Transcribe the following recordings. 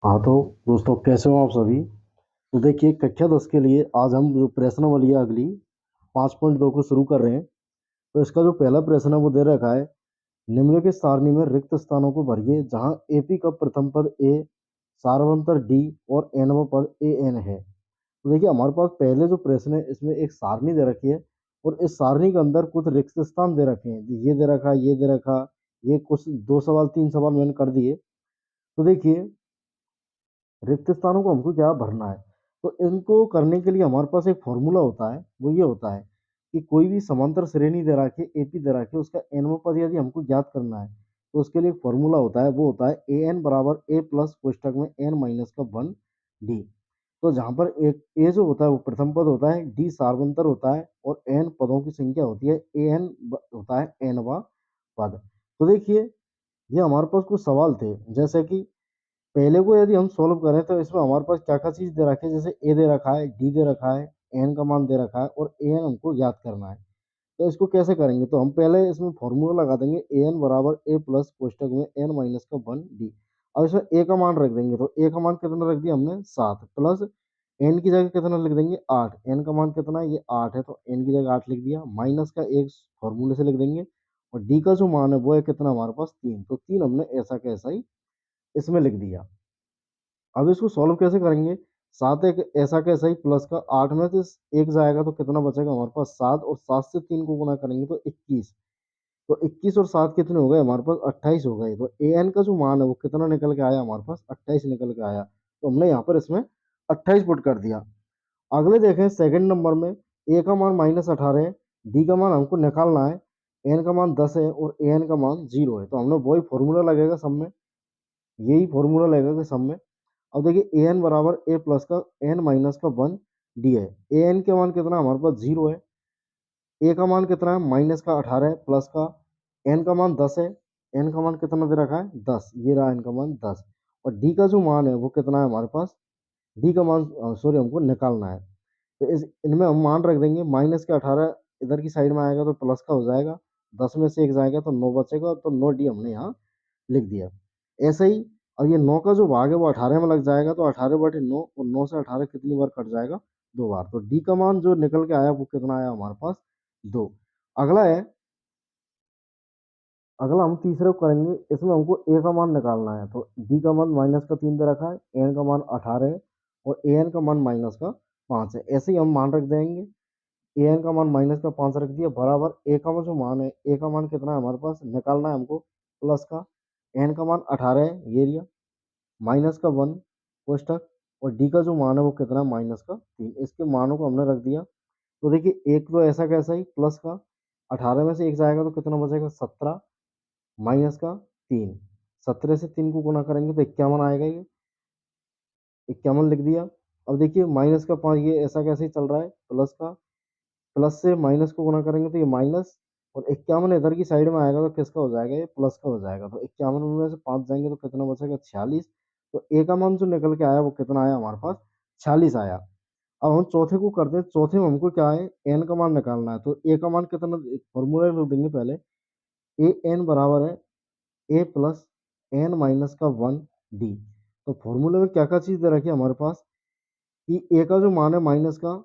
हाँ तो दोस्तों कैसे हो आप सभी। तो देखिए कक्षा 10 के लिए आज हम जो प्रश्नावली है अगली 5.2 को शुरू कर रहे हैं। तो इसका जो पहला प्रश्न है वो दे रखा है, निम्नलिखित सारणी में रिक्त स्थानों को भरिए जहां एपी का प्रथम पद ए, सार्वंतर डी और एनवा पद ए एन है। तो देखिए हमारे पास पहले जो प्रश्न है इसमें एक सारणी दे रखी है और इस सारणी के अंदर कुछ रिक्त स्थान दे रखे हैं। ये दे रखा, ये दे रखा, ये कुछ दो सवाल तीन सवाल मैंने कर दिए। तो देखिए रिक्त स्थानों को हमको क्या भरना है। तो इनको करने के लिए हमारे पास एक फॉर्मूला होता है, वो ये होता है कि कोई भी समांतर श्रेणी दे रखी है, एपी दे रखी है, उसका एनवा पद यदि हमको ज्ञात करना है तो उसके लिए एक फॉर्मूला होता है, वो होता है ए एन बराबर ए प्लस कोष्टक में एन माइनस का वन डी। तो जहाँ पर एक ए जो होता है वो प्रथम पद होता है, डी सार्वंतर होता है और एन पदों की संख्या होती है, ए एन होता है एनवा पद। तो देखिए ये हमारे पास कुछ सवाल थे, जैसे कि पहले को यदि हम सोल्व करें तो इसमें हमारे पास क्या क्या चीज दे रखी है, जैसे ए दे रखा है, डी दे रखा है, एन का मान दे रखा है और ए एन हमको याद करना है। तो इसको कैसे करेंगे, तो हम पहले इसमें फॉर्मूला लगा देंगे ए एन बराबर ए प्लस कोष्टक में एन माइनस का वन डी। अब इसमें ए का मान रख देंगे, तो ए का मान कितना रख दिया हमने 7 प्लस एन की जगह कितना लिख देंगे 8। एन का मान कितना है, ये 8 है, तो एन की जगह 8 लिख दिया, माइनस का एक फॉर्मूले से लिख देंगे और डी का जो मान है वो है कितना हमारे पास 3, तो 3 हमने ऐसा कैसा ही इसमें लिख दिया। अब इसको सॉल्व कैसे करेंगे, सात एक ऐसा कैसा ही प्लस का 8 में से एक जाएगा तो कितना बचेगा हमारे पास 7, और 7 से 3 को गुना करेंगे तो 21। तो 21 और 7 कितने हो गए हमारे पास 28 हो गए। तो ए एन का जो मान है वो कितना निकल के आया हमारे पास 28 निकल के आया, तो हमने यहाँ पर इसमें 28 पुट कर दिया। अगले देखें सेकंड नंबर में, ए का मान -18 है, डी का मान हमको निकालना है, एन का मान 10 है और ए एन का मान 0 है, तो हमने वही फॉर्मूला लगेगा सब में, यही फॉर्मूला लगेगा कि सब में। अब देखिए ए एन बराबर ए प्लस का एन माइनस का वन डी है। ए एन के मान कितना हमारे पास 0 है, ए का मान कितना है -18 है, प्लस का एन का मान 10 है, एन का मान कितना दे रखा है 10, ये रहा एन का मान 10। और डी का जो मान है वो कितना है हमारे पास, डी का मान सॉरी हमको निकालना है। तो इस इनमें हम मान रख देंगे, -18 इधर की साइड में आएगा तो प्लस का हो जाएगा, 10 में से एक जाएगा तो 9 बचेगा, तो 9 डी हमने यहाँ लिख दिया। ऐसे ही अब ये 9 का जो भाग है वो 18 में लग जाएगा, तो 18/9 और 9 से 18 कितनी बार कट जाएगा, 2 बार। तो डी का मान जो निकल के आया वो कितना आया हमारे पास 2। अगला है, अगला हम तीसरे को करेंगे, इसमें हमको ए का मान निकालना है। तो डी का मान -3 दे रखा है, एन का मान 18 है और ए एन का मान -5 है। ऐसे ही हम मान रख देंगे, ए एन का मान -5 रख दिया, बराबर ए का जो मान है, ए का मान कितना है हमारे पास निकालना है हमको, प्लस का एन का मान 18 है, ये रिया माइनस का वन कोष्टक, और डी का जो मान है वो कितना है -3। इसके मानों को हमने रख दिया। तो देखिए एक तो ऐसा कैसा ही प्लस का 18 में से एक जाएगा तो कितना बचेगा 17 माइनस का 3। 17 से 3 को गुना करेंगे तो 51 आएगा, ये 51 लिख दिया। अब देखिए माइनस का 5, ये ऐसा कैसे ही चल रहा है, प्लस का प्लस से माइनस को गुना करेंगे तो ये माइनस, और 51 इधर की साइड में आएगा तो किसका हो जाएगा, ये प्लस का हो जाएगा। तो 51 में से 5 जाएंगे तो कितना बचेगा 46। तो ए का मान जो निकल के आया वो कितना आया हमारे पास 46 आया। अब हम चौथे को करते हैं, चौथे में हमको क्या है एन का मान निकालना है। तो ए का मान कितना, फॉर्मूला लिख देंगे पहले, ए एन बराबर है ए प्लस एन माइनस का वन डी। तो फॉर्मूले में क्या क्या चीज़ दे रखी है हमारे पास, कि ए का जो मान है माइनस का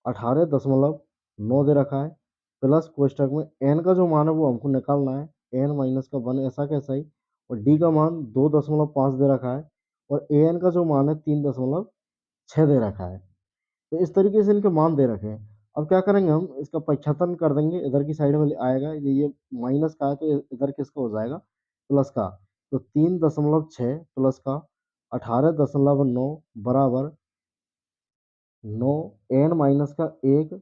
18.9 दे रखा है, प्लस कोष्टक में एन का जो मान है वो हमको निकालना है, एन माइनस का वन ऐसा कैसा ही, और डी का मान 2.5 दे रखा है और ए एन का जो मान है 3.6 दे रखा है। तो इस तरीके से इनके मान दे रखे हैं। अब क्या करेंगे, हम इसका पच्छतन कर देंगे, इधर की साइड में आएगा, ये माइनस का है तो इधर किसका हो जाएगा प्लस का। तो 3.6 प्लस का 18.9 बराबर 9, एन माइनस का एक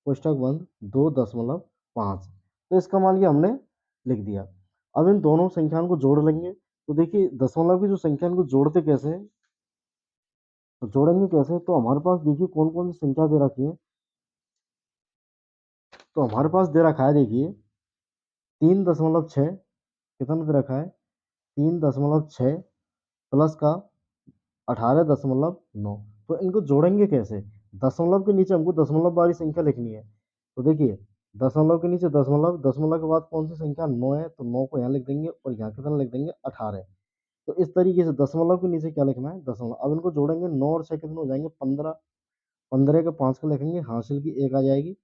कोष्टक बंद 2.5। तो इसका मान ये हमने लिख दिया। अब इन दोनों संख्याओं को जोड़ लेंगे। तो देखिए दशमलव की जो संख्या इनको जोड़ते कैसे हैं, तो जोड़ेंगे कैसे, तो हमारे पास देखिए कौन कौन सी संख्या दे रखी है। तो हमारे पास दे रखा है देखिए 3.6, कितना दे रखा है 3.6 प्लस का 18.9। तो इनको जोड़ेंगे कैसे, दशमलव के नीचे हमको दशमलव वाली संख्या लिखनी है। तो देखिए दशमलव के नीचे दशमलव, दशमलव के बाद कौन सी संख्या 9 है, तो 9 को यहाँ लिख देंगे और यहाँ कितना लिख देंगे 18। तो इस तरीके से दशमलव के नीचे क्या लिखना है, दशमलव। अब इनको जोड़ेंगे, 9 और 6 कितने हो जाएंगे, 15। 15 के 5 का लिखेंगे, हासिल की 1 आ जाएगी।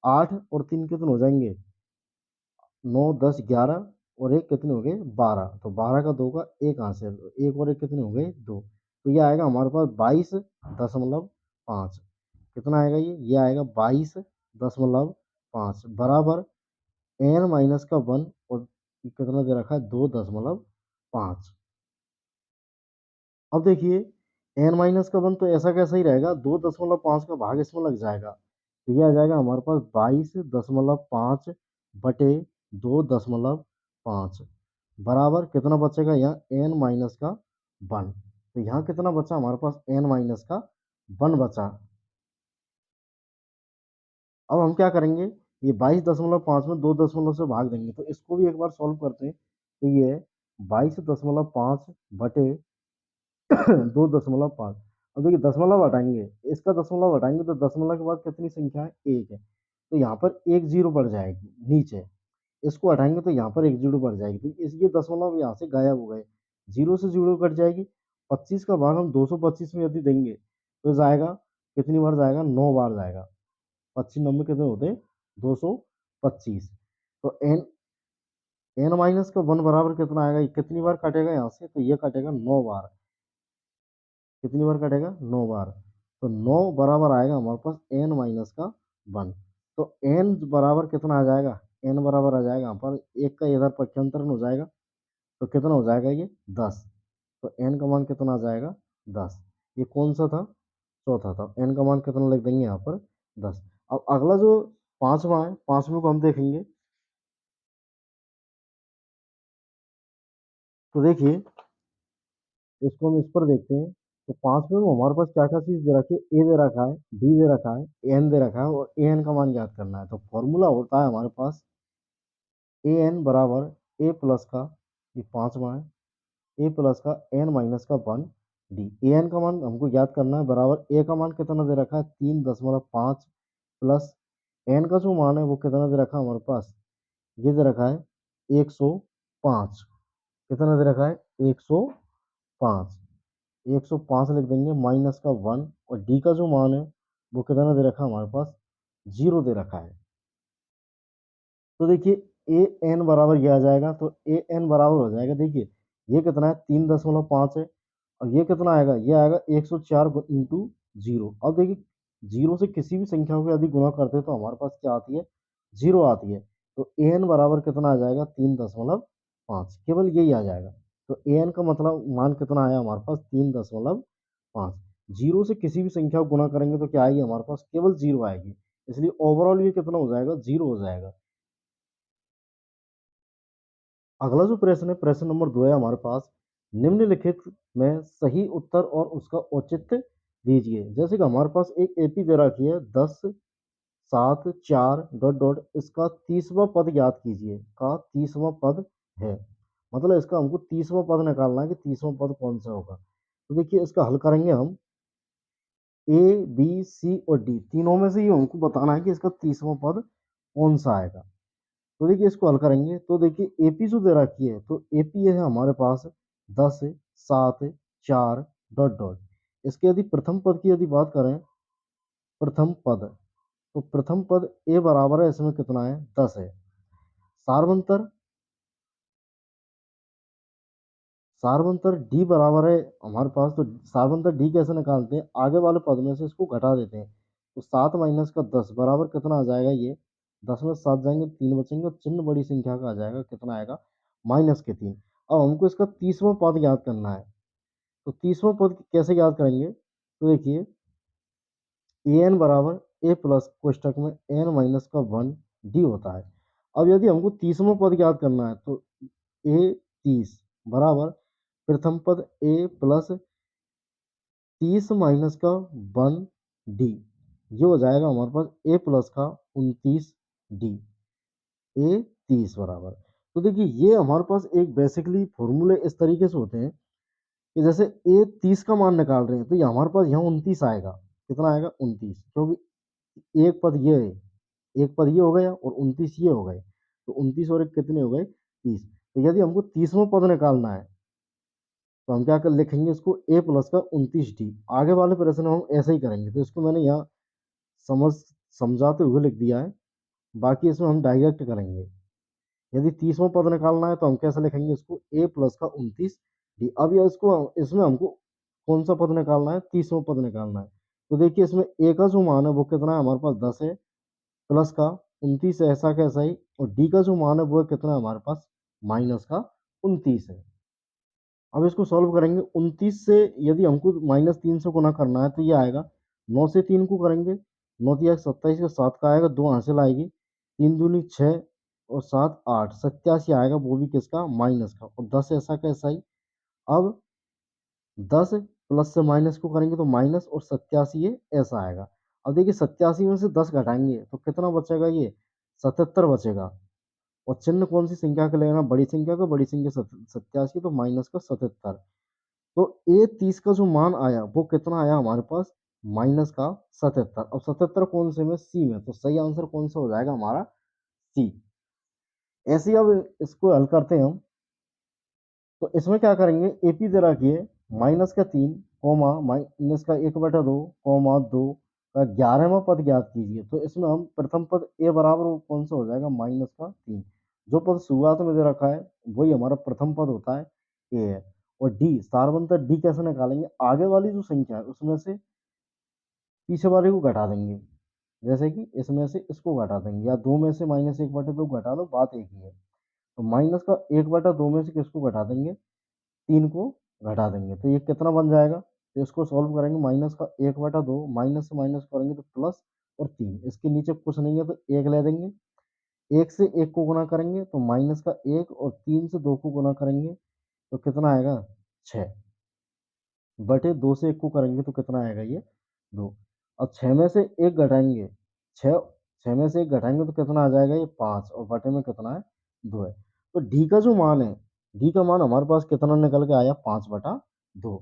8 और 3 कितने हो जाएंगे, 9 10 11 और 1 कितने हो गए, 12। तो 12 का 2 का 1 हासिल, तो 1 और 1 कितने हो गए, 2। तो ये आएगा हमारे पास 22.5। कितना आएगा ये आएगा 22.5 बराबर n माइनस का 1 और कितना दे रखा है, 2.5। अब देखिए n माइनस का 1 तो ऐसा कैसा ही रहेगा, 2.5 का भाग इसमें लग जाएगा, तो ये आ जाएगा हमारे पास 22.5 बटे 2.5 बराबर कितना बचेगा यहाँ, n माइनस का 1। तो यहाँ कितना बचा हमारे पास, n माइनस का 1 बचा। अब हम क्या करेंगे, ये 22.5 में 2 दशमलव से भाग देंगे, तो इसको भी एक बार सॉल्व करते हैं। तो ये 22.5 बटे 2.5। अब देखिए दशमलव हटाएंगे, इसका दशमलव हटाएंगे तो दशमलव के बाद कितनी संख्या है, 1 है। तो यहाँ पर एक जीरो बढ़ जाएगी नीचे, इसको हटाएंगे तो यहाँ पर एक जीरो बढ़ जाएगी, तो इस ये दशमलव यहाँ से गायब हो गए, जीरो से जीरो कट जाएगी। 25 का भाग हम 225 में यदि देंगे तो जाएगा, कितनी बार जाएगा, 9 बार जाएगा। 25 नंबर कितने होते हैं, 225। तो एन माइनस का 1 बराबर कितना आएगा, ये कितनी बार कटेगा यहाँ से, तो ये कटेगा 9 बार। कितनी बार कटेगा, 9 बार। तो 9 बराबर आएगा हमारे पास एन माइनस का 1। तो एन बराबर कितना आ जाएगा, एन बराबर आ जाएगा यहाँ पर एक का इधर पक्षांतरण हो जाएगा, तो कितना हो जाएगा ये 10। तो एन का मान कितना आ जाएगा, 10। ये कौन सा था, चौथा था। एन का मान कितना लिख देंगे यहाँ पर, 10। अब अगला जो पांचवा है, पांचवें को हम देखेंगे। तो देखिए इसको हम इस पर देखते हैं। तो पांचवें में हमारे पास क्या क्या चीज दे रखी है, ए दे रखा है, डी दे रखा है, एन दे रखा है, और ए एन का मान ज्ञात करना है। तो फॉर्मूला होता है हमारे पास ए एन बराबर ए प्लस का, ये पांचवा है, ए प्लस का एन माइनस का 1 डी। ए एन का मान हमको ज्ञात करना है, बराबर ए का मान कितना दे रखा है, 3.5 प्लस एन का जो मान है वो कितना दे रखा है हमारे पास, ये दे रखा है 105। कितना दे रखा है, 105। 105 लिख देंगे, माइनस का 1, और डी का जो मान है वो कितना दे रखा है हमारे पास, 0 दे रखा है। तो देखिए ए एन बराबर ये आ जाएगा, तो ए एन बराबर हो जाएगा, देखिए ये कितना है, 3.5 है, और ये कितना आएगा, ये आएगा 104 इंटू 0। अब देखिए जीरो से किसी भी संख्या को यदि गुणा करते हैं तो हमारे पास क्या आती है, 0 आती है। तो ए एन बराबर कितना आ जाएगा, 3.5, केवल यही आ जाएगा। तो ए एन का मतलब मान कितना आया हमारे पास, 3.5। जीरो से किसी भी संख्या को गुणा करेंगे तो क्या आएगी हमारे पास, केवल 0 आएगी। इसलिए ओवरऑल ये कितना हो जाएगा, 0 हो जाएगा। अगला जो प्रश्न है, प्रश्न नंबर 2 है हमारे पास, निम्नलिखित में सही उत्तर और उसका औचित्य दीजिए। जैसे कि हमारे पास एक एपी दे रखी है, 10 7 4 डॉट डॉट, इसका 30वां पद ज्ञात कीजिए का 30वां पद है। मतलब इसका हमको 30वां पद निकालना है कि 30वां पद कौन सा होगा। तो देखिए इसका हल करेंगे हम, ए बी सी और डी तीनों में से ये हमको बताना है कि इसका 30वां पद कौन सा आएगा। तो देखिए इसको हल करेंगे, तो देखिए एपी जो दे रखी है, तो एपी है हमारे पास 10 7 4 डॉट डॉट। इसके यदि प्रथम पद की यदि बात करें, प्रथम पद, तो प्रथम पद ए बराबर है, इसमें कितना है, 10 है। सार्वंतर, सार्वंतर डी बराबर है हमारे पास, तो सार्वंतर डी कैसे निकालते हैं, आगे वाले पद में से इसको घटा देते हैं। तो 7 माइनस का 10 बराबर कितना आ जाएगा, ये 10 में 7 जाएंगे, 3 बचेंगे, और चिन्ह बड़ी संख्या का आ जाएगा, कितना आएगा, -3। अब हमको इसका 30वां पद याद करना है। तो 30वां पद कैसे याद करेंगे, तो देखिए ए एन बराबर ए प्लस कोष्टक में एन माइनस का 1 डी होता है। अब यदि हमको 30वां पद याद करना है, तो ए 30 बराबर प्रथम पद ए प्लस 30 माइनस का 1 डी, ये हो जाएगा हमारे पास ए प्लस का 29 डी। ए 30 बराबर, तो देखिए ये हमारे पास एक बेसिकली फॉर्मूले इस तरीके से होते हैं कि जैसे ए 30 का मान निकाल रहे हैं, तो ये हमारे पास यहाँ 29 आएगा। कितना आएगा, 29, क्योंकि एक पद ये है, एक पद ये हो गया और 29 ये हो गए, तो 29 और एक कितने हो गए, 30। तो यदि हमको 30वां पद निकालना है, तो हम क्या कर लिखेंगे इसको, ए प्लस का 29d। आगे वाले प्रश्न में हम ऐसे ही करेंगे, तो इसको मैंने यहाँ समझ समझाते हुए लिख दिया है, बाकी इसमें हम डायरेक्ट करेंगे। यदि 30वां पद निकालना है तो हम कैसे लिखेंगे इसको, ए प्लस का 29d। अब ये इसको इसमें हमको कौन सा पद निकालना है, 30वां पद निकालना है। तो देखिए इसमें ए का जो मान है वो कितना है हमारे पास 10 है, प्लस का 29 है, ऐसा कैसा ही, और डी का जो मान है वो कितना है हमारे पास, माइनस का 29 है। अब इसको सॉल्व करेंगे, 29 से यदि हमको -3 से गुना करना है तो ये आएगा, 9 से 3 को करेंगे, 9 तिया 27 का 7 का आएगा, 2 हासिल आएगी, 3 दूनी 6 और 7 8, 87 आएगा, वो भी किसका, माइनस का, और 10 ऐसा कैसा ही। अब 10 प्लस से माइनस को करेंगे तो माइनस, और 87 ये ऐसा आएगा। अब देखिए 87 में से 10 घटाएंगे तो कितना बचेगा, ये 77 बचेगा। और चिन्ह कौन सी संख्या का लेना, बड़ी संख्या का, बड़ी संख्या 87, तो माइनस का 77। तो ए 30 का जो मान आया वो कितना आया हमारे पास, माइनस का 77। अब 77 कौन से में, सी में, तो सही आंसर कौन सा हो जाएगा हमारा, सी। ऐसे ही अब इसको हल करते हैं हम। तो इसमें क्या करेंगे, एपी दे रखी है माइनस का 3 कॉमा माइनस का 1/2 कॉमा 2 का 11वां पद ज्ञात कीजिए। तो इसमें हम प्रथम पद ए बराबर वो कौन सा हो जाएगा, माइनस का 3। जो पद शुरुआत में दे रखा है वही हमारा प्रथम पद होता है, ए है। और डी सारवंतर डी कैसे निकालेंगे, आगे वाली जो संख्या है उसमें से पीछे वाले को घटा देंगे, जैसे कि इसमें से इसको घटा देंगे, या दो में से -1/2 घटा दो, बात एक ही है। तो माइनस का 1/2 में से किसको घटा देंगे, 3 को घटा देंगे, तो ये कितना बन जाएगा। तो इसको सॉल्व करेंगे, माइनस का 1/2, माइनस से माइनस करेंगे तो प्लस, और 3 इसके नीचे कुछ नहीं है तो 1 ले देंगे, 1 से 1 को गुना करेंगे तो माइनस का 1, और 3 से 2 को गुना करेंगे तो कितना आएगा, 6 बटे 2 से 1 को करेंगे तो कितना आएगा, ये 2। अब 6 में से 1 घटाएंगे, 6 6 में से 1 घटाएंगे तो कितना आ जाएगा, ये 5, और बटे में कितना है, 2 है। तो डी का जो मान है, डी का मान हमारे पास कितना निकल के आया, 5/2।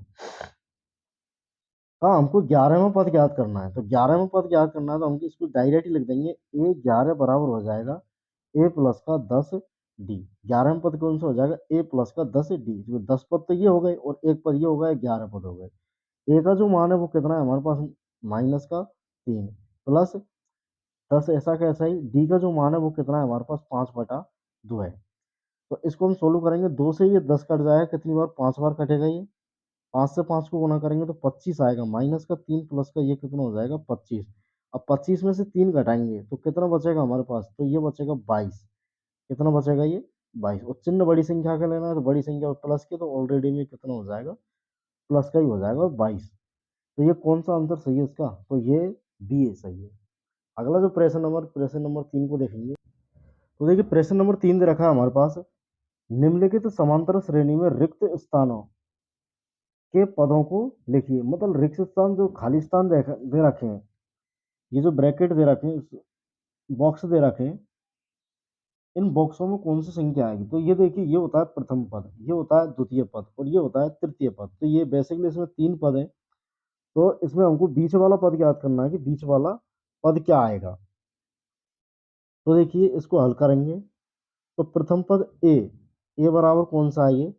हाँ, हमको 11वां पद ज्ञात करना है, तो 11वां पद ज्ञात करना है तो हम इसको डायरेक्ट लिख देंगे, ए 11 बराबर हो जाएगा ए प्लस का 10d। 11वां पद कौन सा हो जाएगा, ए प्लस का 10d। जो 10 पद तो ये हो गए और एक पद ये हो गया, 11 पद हो गए। ए का जो मान है वो कितना है हमारे पास, माइनस का 3, प्लस 10 ऐसा कैसा ही, डी का जो मान है वो कितना है हमारे पास, 5/2 है। तो इसको हम सोल्व करेंगे, 2 से ये 10 कट जाएगा, कितनी बार, 5 बार कटेगा ये, 5 से 5 को गुना करेंगे तो 25 आएगा, माइनस का 3 प्लस का ये कितना हो जाएगा, 25। अब 25 में से 3 घटाएंगे तो कितना बचेगा हमारे पास, तो ये बचेगा 22। कितना बचेगा, ये 22। और चिन्ह बड़ी संख्या का लेना है तो बड़ी संख्या और प्लस के, तो ऑलरेडी में कितना हो जाएगा, प्लस का ही हो जाएगा, 22। तो ये कौन सा आंसर सही है इसका, तो ये बी है, सही है। अगला जो प्रश्न नंबर 3 को देखेंगे। तो देखिए प्रश्न नंबर 3 दे रखा है हमारे पास, निम्नलिखित समांतर श्रेणी में रिक्त स्थानों के पदों को लिखिए। मतलब रिक्त स्थान, जो खाली स्थान दे रखे हैं, ये जो ब्रैकेट दे रखे हैं, बॉक्स दे रखे हैं, इन बॉक्सों में कौन सी संख्या आएगी। तो ये देखिए, ये होता है प्रथम पद, ये होता है द्वितीय पद, और ये होता है तृतीय पद। तो ये बेसिकली इसमें 3 पद है, तो इसमें हमको बीच वाला पद याद करना है कि बीच वाला पद क्या आएगा। तो देखिए इसको हल करेंगे, तो प्रथम पद ए, ए बराबर कौन सा है, ये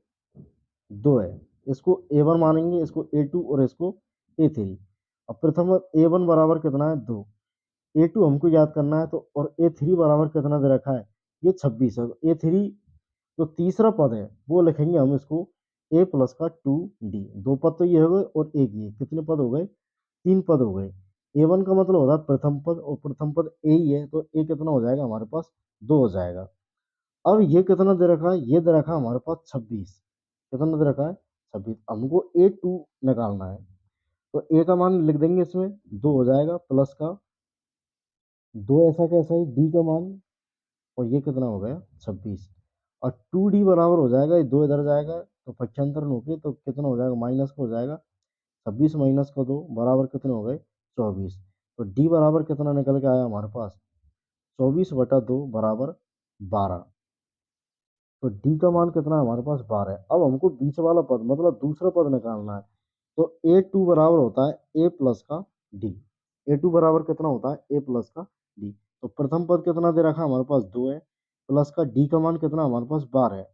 2 है, इसको ए1 मानेंगे, इसको ए2 और इसको ए3। अब प्रथम पद ए1 बराबर कितना है, 2, ए2 हमको याद करना है, तो और ए3 बराबर कितना दे रखा है, ये 26 है। ए3 जो तीसरा पद है वो लिखेंगे हम इसको, ए प्लस का 2d। 2 पद तो ये हो गए और एक ये, कितने पद हो गए, 3 पद हो गए। ए1 का मतलब होता है प्रथम पद, और प्रथम पद ए ही है, तो ए कितना हो जाएगा हमारे पास, 2 हो जाएगा। अब ये कितना दे रखा है, ये दे रखा है हमारे पास 26। कितना दे रखा है, 26। हमको ए2 निकालना है, तो ए का मान लिख देंगे इसमें, 2 हो जाएगा, प्लस का 2 ऐसा कैसा है, डी का मान, और ये कितना हो गया, 26। और 2d बराबर हो जाएगा, ये 2 इधर जाएगा तो पक्षांतरण होके तो कितना हो जाएगा, माइनस का हो जाएगा, 26 माइनस का 2 बराबर कितने हो गए, 24। तो d बराबर कितना निकल के आया हमारे पास, 24/2 बराबर 12। तो d का मान कितना है हमारे पास, 12 है। अब हमको बीच वाला पद मतलब दूसरा पद निकालना है, तो ए2 बराबर होता है ए प्लस का डी। ए2 बराबर कितना होता है, ए प्लस का डी। तो प्रथम पद कितना दे रखा है हमारे पास, 2 है, प्लस का डी का मान कितना हमारे पास, 12 है।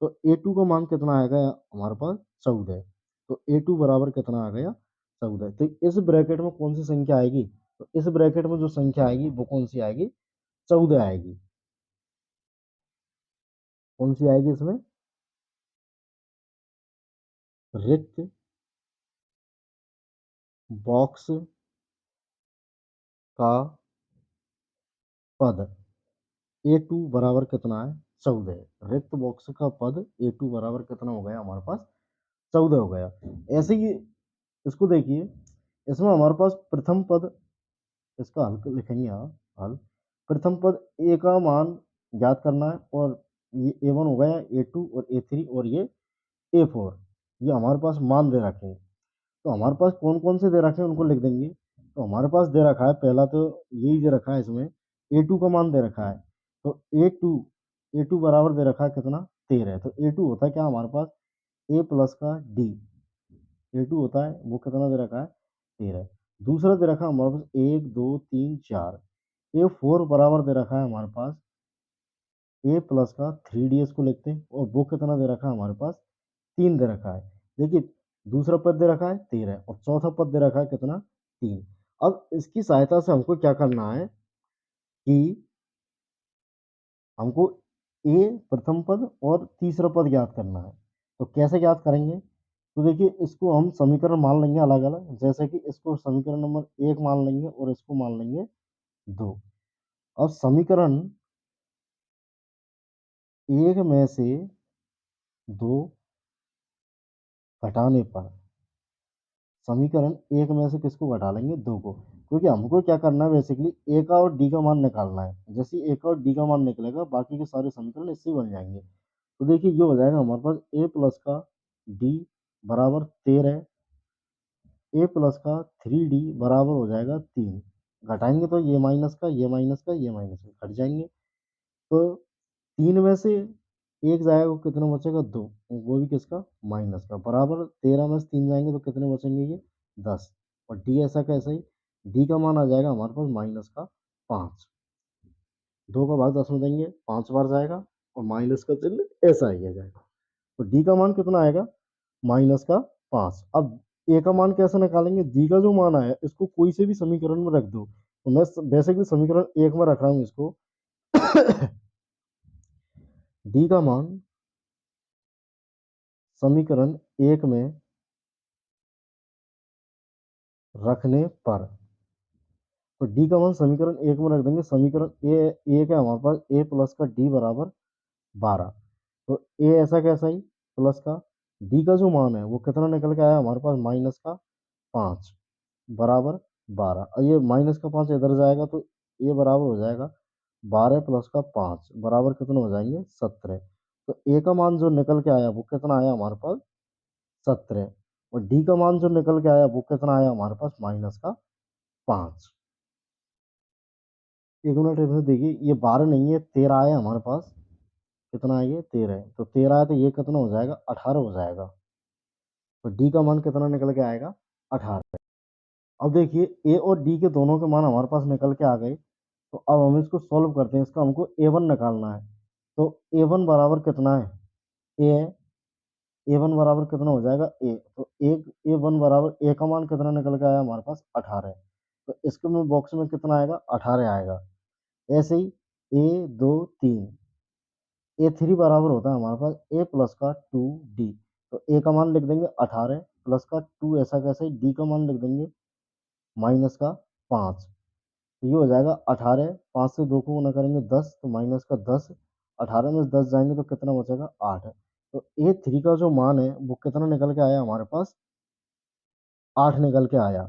तो A2 का मान कितना आएगा हमारे पास 14। तो A2 बराबर कितना आ गया 14। तो इस ब्रैकेट में कौन सी संख्या आएगी, तो इस ब्रैकेट में जो संख्या आएगी वो कौन सी आएगी, 14 आएगी। कौन सी आएगी इसमें, रिक्त बॉक्स का पद A2 बराबर कितना है 14। रिक्त बॉक्स का पद A2 बराबर कितना हो गया हमारे पास 14 हो गया। ऐसे ही इसको देखिए, इसमें हमारे पास प्रथम पद, इसका हल लिखेंगे यहाँ, हल प्रथम पद ए का मान ज्ञात करना है, और ये A1 हो गया, A2 और A3 और ये A4, ये हमारे पास मान दे रखे हैं। तो हमारे पास कौन कौन से दे रखे हैं उनको लिख देंगे। तो हमारे पास दे रखा है, पहला तो यही दे रखा है, इसमें A2 का मान दे रखा है। तो A2 बराबर दे रखा है कितना 13। तो A2 होता है क्या हमारे पास A प्लस का D, A2 होता है वो कितना दे रखा है 13। दूसरा दे रखा है हमारे पास 1 2 3 4, A4 बराबर दे रखा है हमारे पास A प्लस का 3D, इसको लिखते हैं, और वो कितना दे रखा है हमारे पास 3 दे रखा है। देखिए दूसरा पद दे रखा है 13 और चौथा पद दे रखा है कितना 3। अब इसकी सहायता से हमको क्या करना है कि हमको ए प्रथम पद और तीसरा पद ज्ञात करना है। तो कैसे ज्ञात करेंगे, तो देखिए इसको हम समीकरण मान लेंगे अलग अलग, जैसे कि इसको समीकरण नंबर 1 मान लेंगे और इसको मान लेंगे 2। अब समीकरण 1 में से 2 घटाने पर, समीकरण 1 में से किसको घटा लेंगे 2 को, क्योंकि हमको क्या करना है बेसिकली ए का और डी का मान निकालना है। जैसे ए का और डी का मान निकलेगा बाकी के सारे समीकरण इससे ही बन जाएंगे। तो देखिए ये हो जाएगा हमारे पास ए प्लस का डी बराबर 13, ए प्लस का 3D बराबर हो जाएगा 3। घटाएंगे तो ये माइनस का ये माइनस का ये माइनस का घट जाएंगे। तो 3 में से एक जाएगा, वो कितना बचेगा 2, वो भी किसका माइनस का, बराबर 13 में से 3 जाएंगे तो कितने बचेंगे ये 10। और डी ऐसा कैसा ही, डी का मान आ जाएगा हमारे पास माइनस का 5। 2 का भाग 10 में देंगे 5 बार जाएगा, और माइनस का चिन्ह ऐसा ही आ जाएगा। तो डी का मान कितना आएगा माइनस का 5। अब ए का मान कैसे निकालेंगे, डी का जो मान आया इसको कोई से भी समीकरण में रख दो। तो मैं बेसिकली समीकरण 1 में रख रहा हूँ इसको। डी का मान समीकरण 1 में रखने पर, तो डी का मान समीकरण 1 में रख देंगे। समीकरण ए का हमारे पास ए प्लस का डी बराबर 12। तो ए ऐसा कैसा ही प्लस का, डी का जो मान है वो कितना निकल के आया हमारे पास माइनस का 5 बराबर 12। और ये माइनस का 5 इधर जाएगा तो ये बराबर हो जाएगा 12 प्लस का 5 बराबर कितना हो जाएंगे 17। तो ए का मान जो निकल के आया वो कितना आया हमारे पास 17, और डी का मान जो निकल के आया वो कितना आया हमारे पास माइनस का 5। एक मिनट इधर देखिए, ये 12 नहीं है 13 आया हमारे पास, कितना है ये 13 है, तो 13 है तो ये कितना हो जाएगा 18 हो जाएगा। तो डी का मान कितना निकल के आएगा 18। अब देखिए ए और डी के दोनों के मान हमारे पास निकल के आ गए। तो अब हम इसको सॉल्व करते हैं, इसका हमको A1 निकालना है। तो A1 बराबर कितना है ए है, A1 बराबर कितना हो जाएगा ए, तो एक A1 बराबर ए का मान कितना निकल के आया हमारे पास 18। तो इसके में बॉक्स में कितना आएगा 18 आएगा। ऐसे ही A2 3, A3 बराबर होता है हमारे पास ए प्लस का 2D। तो ए का मान लिख देंगे 18 प्लस का 2 ऐसा कैसे, डी का मान लिख देंगे माइनस का 5। तो ये हो जाएगा 18, 5 से 2 को गुना करेंगे 10, तो माइनस का 10, 18 में से 10 जाएंगे तो कितना बचेगा 8। तो A3 का जो मान है वो कितना निकल के आया हमारे पास 8 निकल के आया।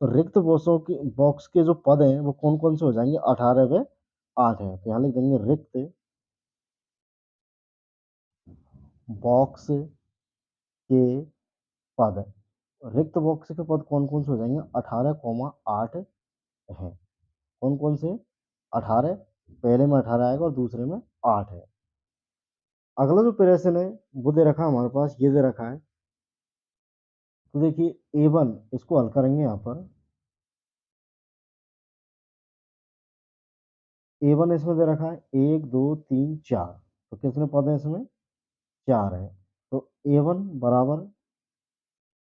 तो रिक्त बॉक्स के जो पद हैं वो कौन कौन से हो जाएंगे 18 व 8 है। तो यहाँ लिख देंगे रिक्त बॉक्स के पद, रिक्त बॉक्स के पद कौन कौन से हो जाएंगे 18 8 हैं। कौन कौन से 18, पहले में 18 आएगा और दूसरे में 8 है। अगला जो प्रश्न है वो दे रखा है हमारे पास, ये दे रखा है। तो देखिए A1 इसको हल करेंगे यहाँ पर। A1 इसमें दे रखा है 1 2 3 4, तो कितने पद हैं इसमें 4 है। तो A1 बराबर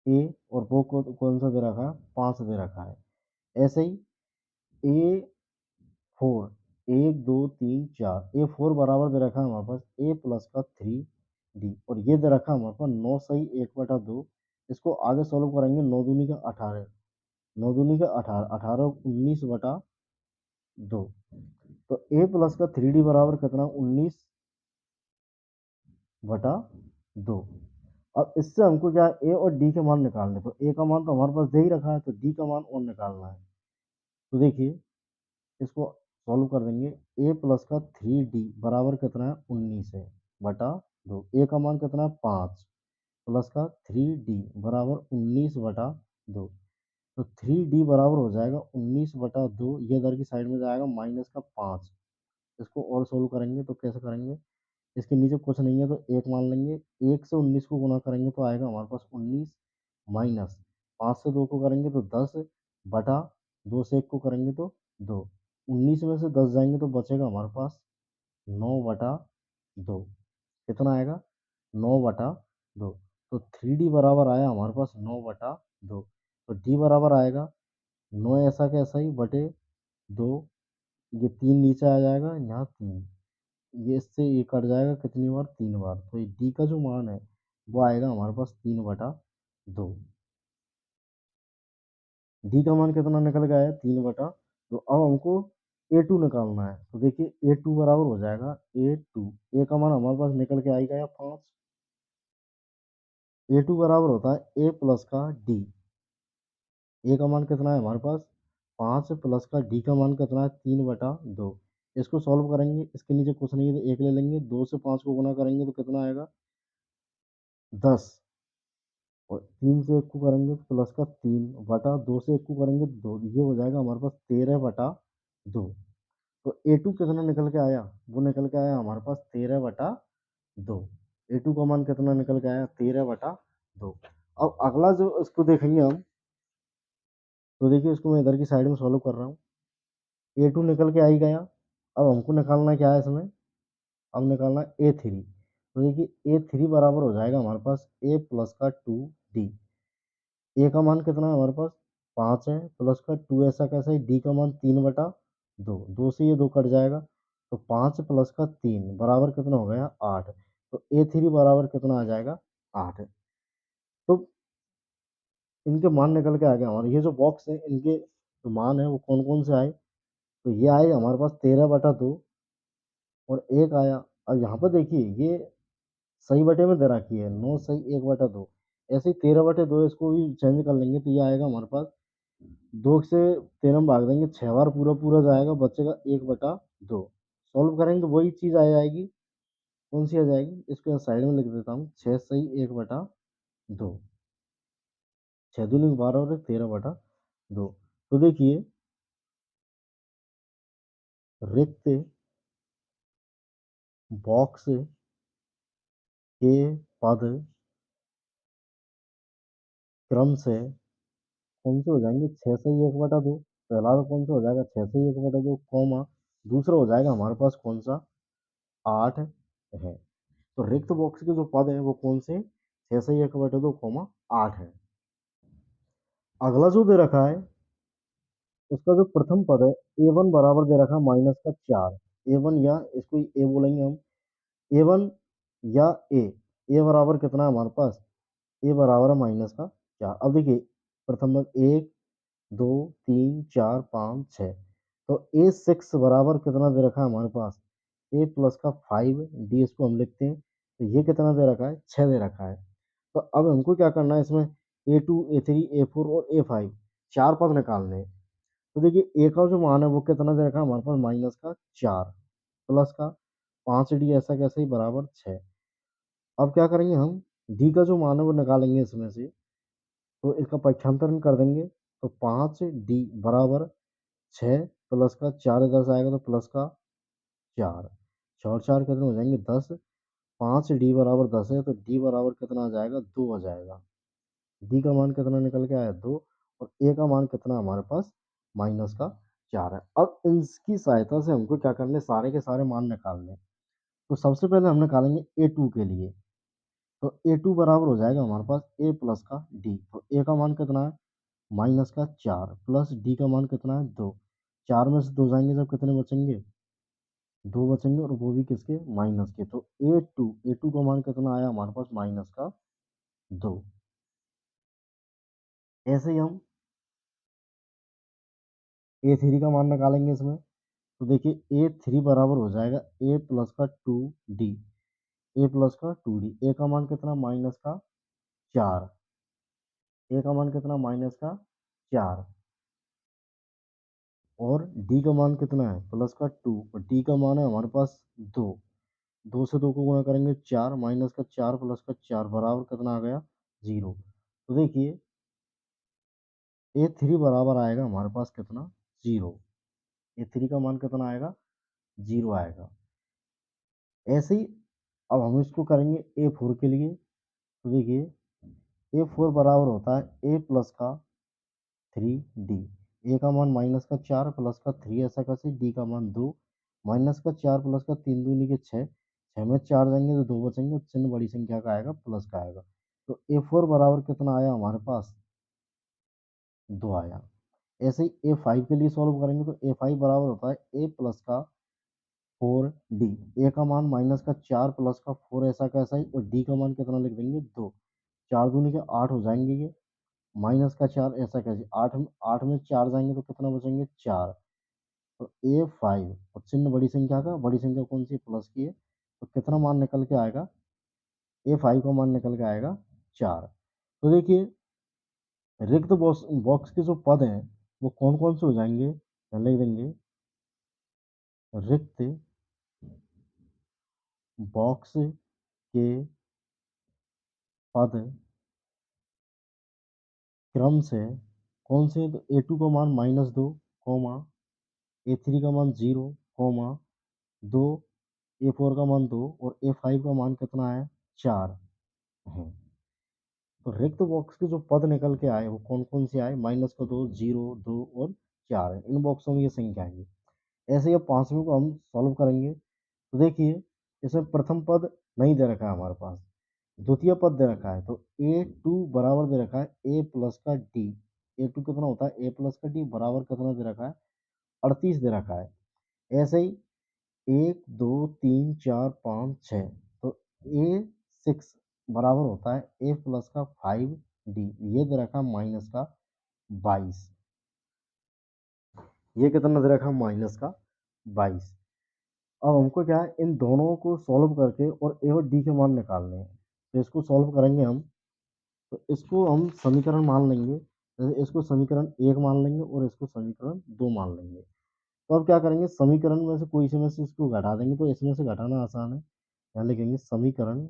ए और वो कौन सा दे रखा है, 5 दे रखा है। ऐसे ही A4 1 2 3 4 A4 बराबर दे रखा है हमारे पास A प्लस का 3D और ये दे रखा है हमारे पास 9 सही 1/2। इसको आगे सॉल्व करेंगे, 9 दूनी का 18, 9 दूनी का 18, 18 19/2। तो A प्लस का 3D बराबर कितना, 19/2। अब इससे हमको क्या है, ए और डी के मान निकालने। तो ए का मान तो हमारे पास दे ही रखा है, तो डी का मान और निकालना है। तो देखिए इसको सॉल्व कर देंगे। ए प्लस का 3D बराबर कितना है, 19/2। ए का मान कितना है, 5 प्लस का 3D बराबर 19/2। तो 3D बराबर हो जाएगा 19/2। ये इधर की साइड में जाएगा माइनस का 5। इसको और सोल्व करेंगे तो कैसे करेंगे, इसके नीचे कुछ नहीं है तो एक मान लेंगे। 1 से 19 को गुना करेंगे तो आएगा हमारे पास 19 माइनस 5 से 2 को करेंगे तो 10/2 से 1 को करेंगे तो 2। 19 में से 10 जाएंगे तो बचेगा हमारे पास 9/2। कितना आएगा, 9/2। तो 3D बराबर आया हमारे पास 9/2। तो डी बराबर आएगा 9 ऐसा कैसा ही बटे 2। ये 3 नीचे आ जाएगा, यहाँ 3, ये इससे ये कट जाएगा कितनी बार, 3 बार। तो ये डी का जो मान है वो आएगा हमारे पास 3/2। डी का मान कितना निकल गया है, 3/2। अब हमको A2 निकालना है। तो देखिए A2 बराबर हो जाएगा A2, ए का मान हमारे पास निकल के आएगा 5। A2 बराबर होता है A प्लस का डी। ए का मान कितना है हमारे पास, 5 प्लस का डी का मान कितना है, 3/2। इसको सॉल्व करेंगे, इसके नीचे कुछ नहीं है तो एक ले लेंगे। 2 से 5 को गुना करेंगे तो कितना आएगा, 10। और 3 से 1 को करेंगे तो प्लस का 3/2 से 1 को करेंगे तो 2। ये हो जाएगा हमारे पास 13/2। तो A2 कितना निकल के आया, वो निकल के आया हमारे पास 13/2। A2 का मान कितना निकल के आया, 13/2। अब अगला जो इसको देखेंगे हम, तो देखिए इसको मैं इधर की साइड में सॉल्व कर रहा हूँ। A2 निकल के आ ही गया। अब हमको निकालना क्या है इसमें, अब निकालना है A3। तो देखिए A3 बराबर हो जाएगा हमारे पास A प्लस का 2D। ए का मान कितना है हमारे पास, 5 है प्लस का 2 ऐसा कैसा है। डी का मान 3/2, 2 से ये 2 कट जाएगा। तो 5 प्लस का 3 बराबर कितना हो गया, 8। तो A3 बराबर कितना आ जाएगा, 8। तो इनके मान निकल के आ गए हमारे। ये जो बॉक्स है इनके जो मान है वो कौन कौन से आए, तो ये आए हमारे पास 13/2 और एक आया। अब यहाँ पर देखिए ये सही बटे में दे रखी है, 9 सही 1/2। ऐसे ही 13/2 इसको भी चेंज कर लेंगे तो ये आएगा हमारे पास, 2 से 3 हम भाग देंगे, 6 बार पूरा पूरा जाएगा, बचेगा 1/2। सॉल्व करेंगे तो वही चीज़ आ जाएगी। कौन सी आ जाएगी, इसको साइड में लिख देता हूँ, 6 सही 1/2। 6 दूनी 12 और 13/2। तो देखिए रिक्त बॉक्स के पद क्रम से कौन से हो जाएंगे, 6 सही 1/2। पहला तो कौन सा हो जाएगा, 6 सही 1/2 कॉमा, दूसरा हो जाएगा हमारे पास कौन सा, 8 है। तो रिक्त बॉक्स के जो पद है वो कौन से, 6 सही 1/2 कॉमा 8 है। अगला जो दे रखा है उसका जो प्रथम पद है A1 बराबर दे रखा है माइनस का 4। A1 या इसको ए बोलेंगे हम, A1 या ए बराबर कितना है हमारे पास, ए बराबर है माइनस का 4। अब देखिए प्रथम पद 1 2 3 4 5 6। तो A6 बराबर कितना दे रखा है हमारे पास, ए प्लस का 5D, इसको हम लिखते हैं। तो ये कितना दे रखा है, 6 दे रखा है। तो अब हमको क्या करना है इसमें, A2 A3 A4 और A5 चार पद निकालने हैं। तो देखिए ए का जो मान है वो कितना दे रखा है हमारे पास, माइनस का 4 प्लस का 5D ऐसा कैसे ही बराबर 6। अब क्या करेंगे हम, डी का जो मान है वो निकालेंगे इसमें से। तो इसका पक्षांतरण कर देंगे तो 5D बराबर 6 प्लस का 4 इधर से आएगा तो प्लस का 4, 4 4 कितने हो जाएंगे, 10। 5D बराबर 10 है तो डी बराबर कितना आ जाएगा, 2 आ जाएगा। डी का मान कितना निकल के आया, 2। और ए का मान कितना हमारे पास, माइनस का 4 है। अब इसकी सहायता से हमको क्या करने, सारे के सारे मान निकालने। तो सबसे पहले हम निकालेंगे A2 के लिए। तो ए टू बराबर हो जाएगा हमारे पास ए प्लस का डी। तो ए का मान कितना है, माइनस का 4, प्लस डी का मान कितना है 2। 4 में से 2 जाएंगे जब कितने बचेंगे, 2 बचेंगे, और वो भी किसके, माइनस के। तो ए टू का मान कितना आया हमारे पास, माइनस का 2। ऐसे ही हम ए थ्री का मान निकालेंगे इसमें। तो देखिए ए थ्री बराबर हो जाएगा ए प्लस का 2 डी। ए प्लस का 2 डी, ए का मान कितना, माइनस का 4। ए का मान कितना, माइनस का 4। और डी का मान कितना है, प्लस का 2, और डी का मान है हमारे पास 2। 2 से 2 को गुणा करेंगे 4, माइनस का 4 प्लस का 4 बराबर कितना आ गया, 0। तो देखिए ए थ्री बराबर आएगा हमारे पास कितना, 0। ए थ्री का मान कितना आएगा, 0 आएगा। ऐसे ही अब हम इसको करेंगे ए फोर के लिए। तो देखिए ए फोर बराबर होता है ए प्लस का 3 डी। ए का मान माइनस का 4 प्लस का 3, ऐसा कैसे, डी का मान 2, माइनस का 4 प्लस का 3 दूनी के 6, 6 में 4 जाएंगे तो 2 बचेंगे, चिन्ह बड़ी संख्या का आएगा, प्लस का आएगा। तो ए फोर बराबर कितना आया हमारे पास, 2 आया। ऐसे ही ए फाइव के लिए सॉल्व करेंगे। तो ए फाइव बराबर होता है ए प्लस का 4 डी। ए का मान माइनस का 4 प्लस का 4, ऐसा कैसा ही, और डी का मान कितना लिख देंगे, 2। 4 दूनी के 8 हो जाएंगे ये, माइनस का 4, ऐसा कैसे, 8 में 4 जाएंगे तो कितना बचेंगे, 4। तो ए फाइव, और चिन्ह बड़ी संख्या का, बड़ी संख्या कौन सी, प्लस की है, तो कितना मान निकल के आएगा, ए फाइव का मान निकल के आएगा 4। तो देखिए रिक्त बॉक्स बॉक्स के जो पद हैं वो कौन कौन से हो जाएंगे, लिख देंगे, रिक्त बॉक्स के पद क्रम से कौन से, तो ए टू का मान -2, कॉमा, ए थ्री का मान 0, कॉमा 2, ए फोर का मान 2, और ए फाइव का मान कितना है, 4 है। तो रिक्त बॉक्स के जो पद निकल के आए वो कौन कौन से आए, -2, 0, 2 और 4 है। इन बॉक्सों में ये संख्या आएंगी। ऐसे ही अब पांचवें को हम सॉल्व करेंगे। तो देखिए इसमें प्रथम पद नहीं दे रखा है हमारे पास, द्वितीय पद दे रखा है। तो ए टू बराबर दे रखा है ए प्लस का डी। ए टू कितना होता है, ए प्लस का डी, बराबर कितना दे रखा है, 38 दे रखा है। ऐसे ही 1 2 3 4 5 6, तो ए सिक्स बराबर होता है ए प्लस का 5 डी, ये दे रखा है -22। ये कितना दे रखा है, -22। अब हमको क्या है, इन दोनों को सॉल्व करके और ए और डी के मान निकालने हैं। तो इसको सॉल्व करेंगे हम। तो इसको हम समीकरण मान लेंगे, जैसे इसको समीकरण 1 मान लेंगे और इसको समीकरण 2 मान लेंगे। तो अब क्या करेंगे, समीकरण में से कोई से में से इसको घटा देंगे, तो इसमें से घटाना आसान है। यहाँ लिखेंगे समीकरण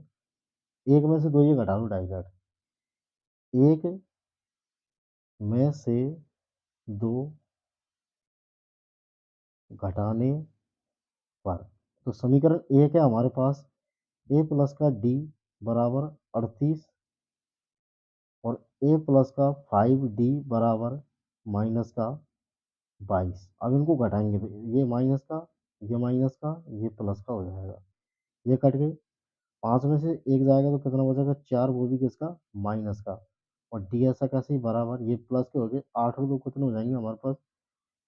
1 में से 2 ये घटा दो डायरेक्ट, 1 में से 2 घटाने पर। तो समीकरण 1 है हमारे पास ए प्लस का डी बराबर 38, और ए प्लस का 5 डी बराबर -22। अब इनको घटाएंगे तो ये माइनस का, ये माइनस का, ये प्लस का हो जाएगा, ये कट गए। 5 में से 1 जाएगा तो कितना बचेगा, 4, वो भी किसका, माइनस का। और डी ऐसा कैसे ही बराबर, ये प्लस के हो गए, 8 और 2 कितने हो जाएंगे हमारे पास,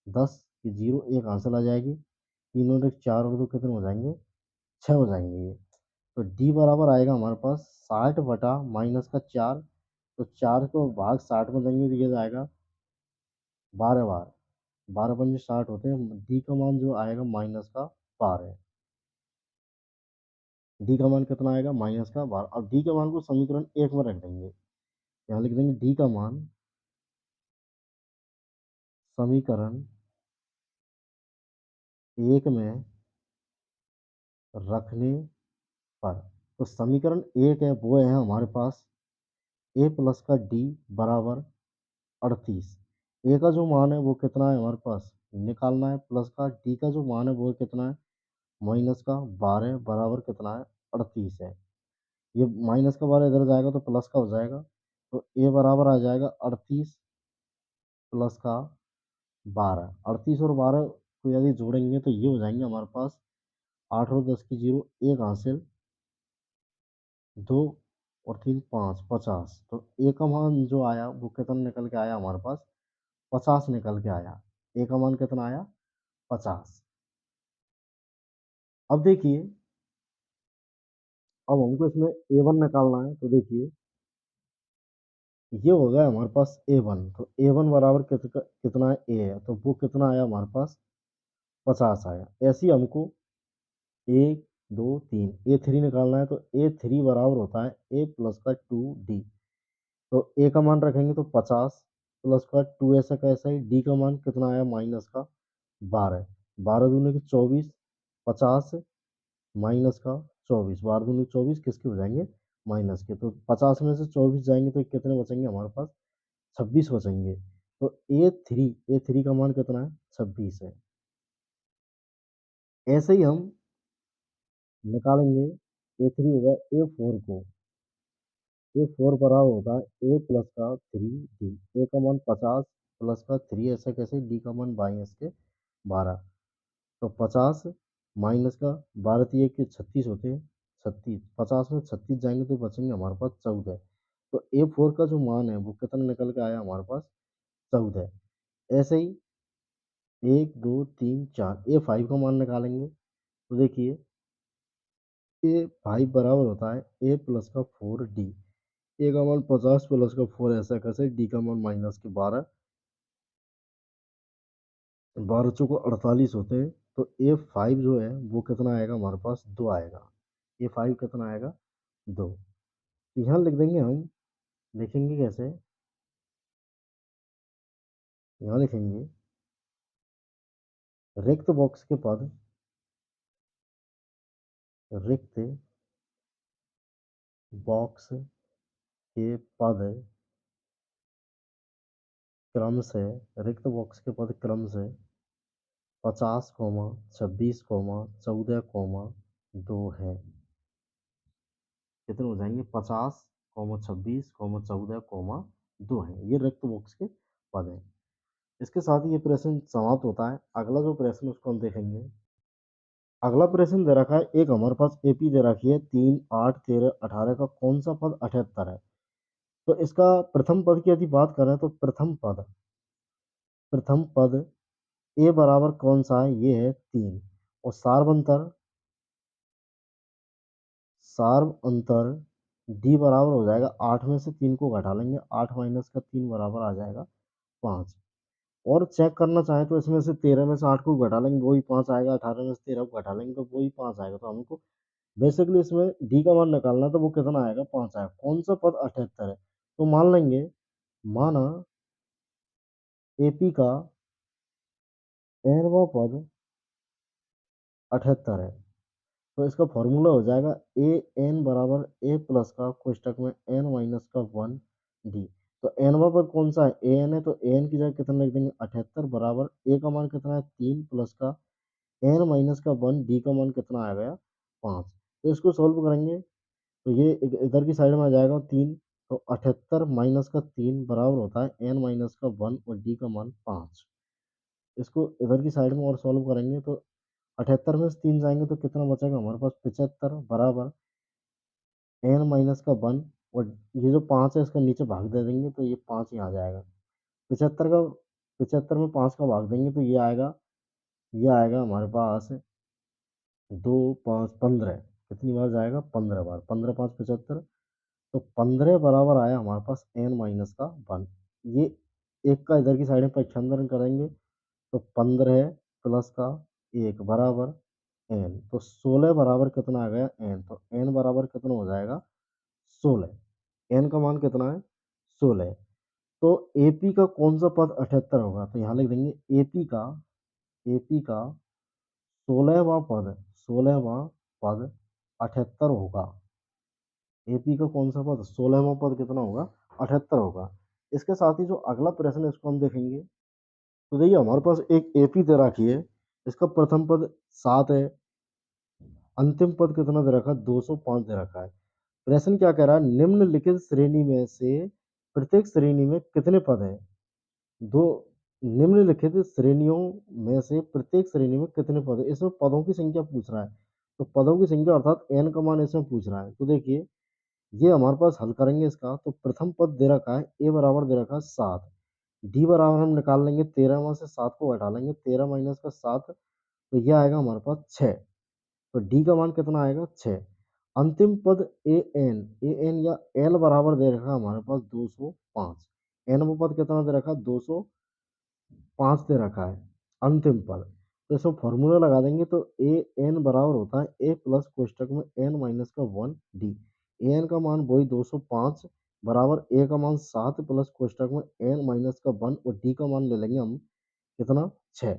10 की 0 एक आंसर आ जाएगी, 3 और 1 4 और 2 कितने हो जाएंगे, 6 हो जाएंगे ये। तो डी बराबर आएगा हमारे पास 60 बटा माइनस का 4। तो 4 को भाग 60 में देंगे तो ये जाएगा 12 बार, 12 पंजे 60 होते हैं। डी का मान जो आएगा माइनस का 12, डी का मान कितना आएगा, -12। अब डी के मान को समीकरण 1 में रख देंगे, यहाँ लिख देंगे डी का मान समीकरण 1 में रखने पर। तो समीकरण 1 है वो है हमारे पास ए प्लस का डी बराबर 38। ए का जो मान है वो कितना है हमारे पास, निकालना है, प्लस का डी का जो मान है वो कितना है, माइनस का 12 बराबर कितना है, 38 है। ये माइनस का 12 इधर जाएगा तो प्लस का हो जाएगा। तो ए बराबर आ जाएगा 38 प्लस का 12। 38 और 12 को यदि जोड़ेंगे तो ये हो जाएंगे हमारे पास 8 और 10 की 0 एक हासिल, 2 और 3 5 50। तो ए का मान जो आया वो कितना निकल के आया हमारे पास? 50 निकल के आया। ए का मान कितना आया? 50। अब देखिए, अब हमको इसमें A1 निकालना है। तो देखिए, ये हो गया हमारे पास A1। तो A1 बराबर कितना है? ए है, तो वो कितना आया हमारे पास? 50 आया। ऐसे ही हमको 1 2 3 A3 निकालना है। तो A3 बराबर होता है A प्लस का 2D। तो ए का मान रखेंगे तो 50 प्लस का 2 ऐसा कैसा ही। डी का मान कितना आया? माइनस का 12। 12 दूनी की 24। 50 माइनस का 24। 12 दूनी 24 किसके हो जाएंगे? माइनस के। तो 50 में से 24 जाएंगे तो कितने बचेंगे हमारे पास? 26 बचेंगे। तो ए थ्री का मान कितना है? 26 है। ऐसे ही हम निकालेंगे A3 होगा A4 को। A4 बराबर होता है A प्लस का 3D। ए का मान 50 प्लस का 3 ऐसा कैसे? डी का मान माइनस के 12। तो 50 माइनस का 12 3 के 36 होते हैं। 36 50 में 36 जाएंगे तो बचेंगे हमारे पास 14। तो A4 का जो मान है वो कितना निकल के आया हमारे पास? 14। ऐसे ही 1 2 3 4 A5 का मान निकालेंगे। तो देखिए, A5 बराबर होता है A प्लस का 4D। ए का मान 50 प्लस का 4 ऐसा कैसे? डी का मान माइनस के 12। 12 चौको 48 होते हैं। तो A5 जो है वो कितना आएगा हमारे पास? 2 आएगा। A5 कितना आएगा? 2। यहाँ लिख देंगे हम। लिखेंगे कैसे? यहाँ लिखेंगे रिक्त बॉक्स के पद, रिक्त बॉक्स के पद क्रम से, रिक्त बॉक्स के पद क्रम से 50 26 14 2 है। कितने हो जाएंगे? 50 26 14 2 है। ये रिक्त बॉक्स के पद हैं। इसके साथ ही ये प्रश्न समाप्त होता है। अगला जो प्रश्न उसको हम देखेंगे। अगला प्रश्न दे रखा है, एक हमारे पास एपी दे रखी है 3 8 13 18 का कौन सा पद 78 है? तो इसका प्रथम पद की यदि बात करें तो प्रथम पद ए बराबर कौन सा है? ये है 3। और सार्व अंतर डी बराबर हो जाएगा 8 में से 3 को घटा लेंगे। 8 माइनस का 3 बराबर आ जाएगा 5। और चेक करना चाहें तो इसमें से 13 में से 8 को घटा लेंगे, वही 5 आएगा। 18 में से 13 को घटा लेंगे तो वही 5 आएगा। तो हमको बेसिकली इसमें डी का मान निकालना है। तो वो कितना आएगा? 5 आएगा। कौन सा पद 78 है? तो मान लेंगे, माना एपी का nवां पद 78 है। तो इसका फॉर्मूला हो जाएगा ए एन बराबर ए प्लस का कोष्टक में एन माइनस का 1 डी। तो एनवा पद कौन सा है? ए एन है। तो ए एन की जगह कितना लिख देंगे? 78 बराबर ए का मान कितना है? 3 प्लस का एन माइनस का 1 डी का मान कितना आ गया? 5। तो इसको सॉल्व करेंगे तो ये इधर की साइड में आ जाएगा 3। तो 78 माइनस का 3 बराबर होता है एन माइनस का 1 और डी का मान 5। इसको इधर की साइड में और सॉल्व करेंगे तो 78 में से 3 जाएंगे तो कितना बचेगा हमारे पास? 75 बराबर एन माइनस का 1। और ये जो 5 है इसका नीचे भाग दे देंगे तो ये 5 यहाँ आ जाएगा। 75 का 75 में 5 का भाग देंगे तो ये आएगा हमारे पास 2 5 15। कितनी बार जाएगा? 15 बार। 15 5 75। तो 15 बराबर आया हमारे पास एन माइनस का 1। ये एक का इधर की साइड में पक्षांतरण करेंगे तो 15 प्लस का 1 बराबर एन। तो 16 बराबर कितना आ गया? एन। तो एन बराबर कितना हो जाएगा? 16। एन का मान कितना है? 16। तो एपी का कौन सा पद 78 होगा? तो यहाँ लिख देंगे एपी का 16वां पद 78 होगा। एपी का कौन सा पद? 16वां पद कितना होगा? 78 होगा। इसके साथ ही जो अगला प्रश्न है इसको हम देखेंगे। तो देखिए, हमारे पास एक एपी दे रखी है। इसका प्रथम पद 7 है। अंतिम पद कितना दे रखा है? 205 दे रखा है। प्रश्न क्या कह रहा है? निम्नलिखित श्रेणी में से प्रत्येक श्रेणी में कितने पद हैं? दो। निम्नलिखित श्रेणियों में से प्रत्येक श्रेणी में कितने पद हैं? इसमें पदों की संख्या पूछ रहा है। तो पदों की संख्या अर्थात एन का मान इसमें पूछ रहा है। तो देखिए, ये हमारे पास हल करेंगे इसका, तो प्रथम पद दे रखा है ए बराबर दे रखा है 7, डी बराबर हम निकाल लेंगे 13 में से 7 को घटा लेंगे, 13 माइनस का 7, तो ये आएगा हमारे पास 6। तो डी का मान कितना आएगा 6। अंतिम पद ए एन या एल बराबर दे रखा है हमारे पास 205। एन वो पद कितना दे रखा है 205 दे रखा है अंतिम पद। तो इसमें फॉर्मूला लगा देंगे, तो ए एन बराबर होता है ए प्लस कोष्टक में एन माइनस का 1 डी। ए एन का मान वही 205 बराबर ए का मान 7 प्लस कोष्टक में एन माइनस का 1 और डी का मान ले लेंगे हम कितना 6।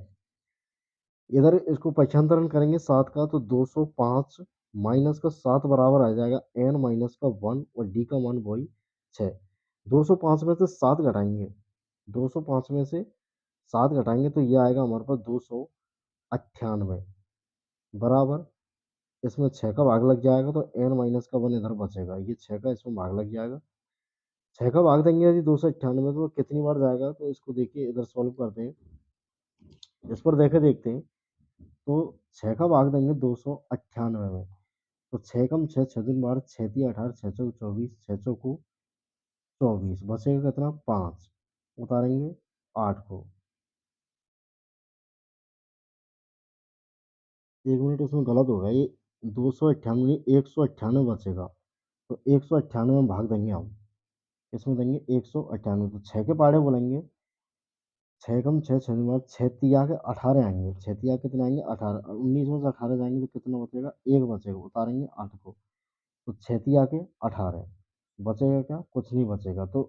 इधर इसको पक्षांतरण करेंगे 7 का, तो 205 माइनस का 7 बराबर आ जाएगा एन माइनस का 1 और डी का मान वही 6। 205 में से 7 घटाएंगे, 205 में से 7 घटाएंगे तो ये आएगा हमारे पास 298 बराबर, इसमें 6 का भाग लग जाएगा तो एन माइनस का 1 इधर बचेगा, ये 6 का इसमें भाग लग जाएगा। 6 का भाग देंगे यदि 298 तो कितनी बार जाएगा, तो इसको देखिए इधर सॉल्व करते हैं, इस पर देखे देखते हैं। तो 6 का भाग देंगे 298 में, तो 6 कम 6 6 दूनी 12 6 तिया 18 6 चौक 24 6 चौको 24 बचेगा कितना 5, उतारेंगे 8 को। 1 मिनट इसमें गलत होगा, ये 298 नहीं 198 बचेगा, तो 198 में भाग देंगे हम, इसमें देंगे 198, तो 6 के पहाड़े बोलेंगे, 6 कम 6 6 दूनी 12 6 तिया के 18 आएंगे, 6 तिया कितने आएंगे 18, 19 में से 18 जाएंगे तो कितना बचेगा 1 बचेगा, उतारेंगे 8 को। तो 6 तिया के 18 बचेगा क्या, कुछ नहीं बचेगा। तो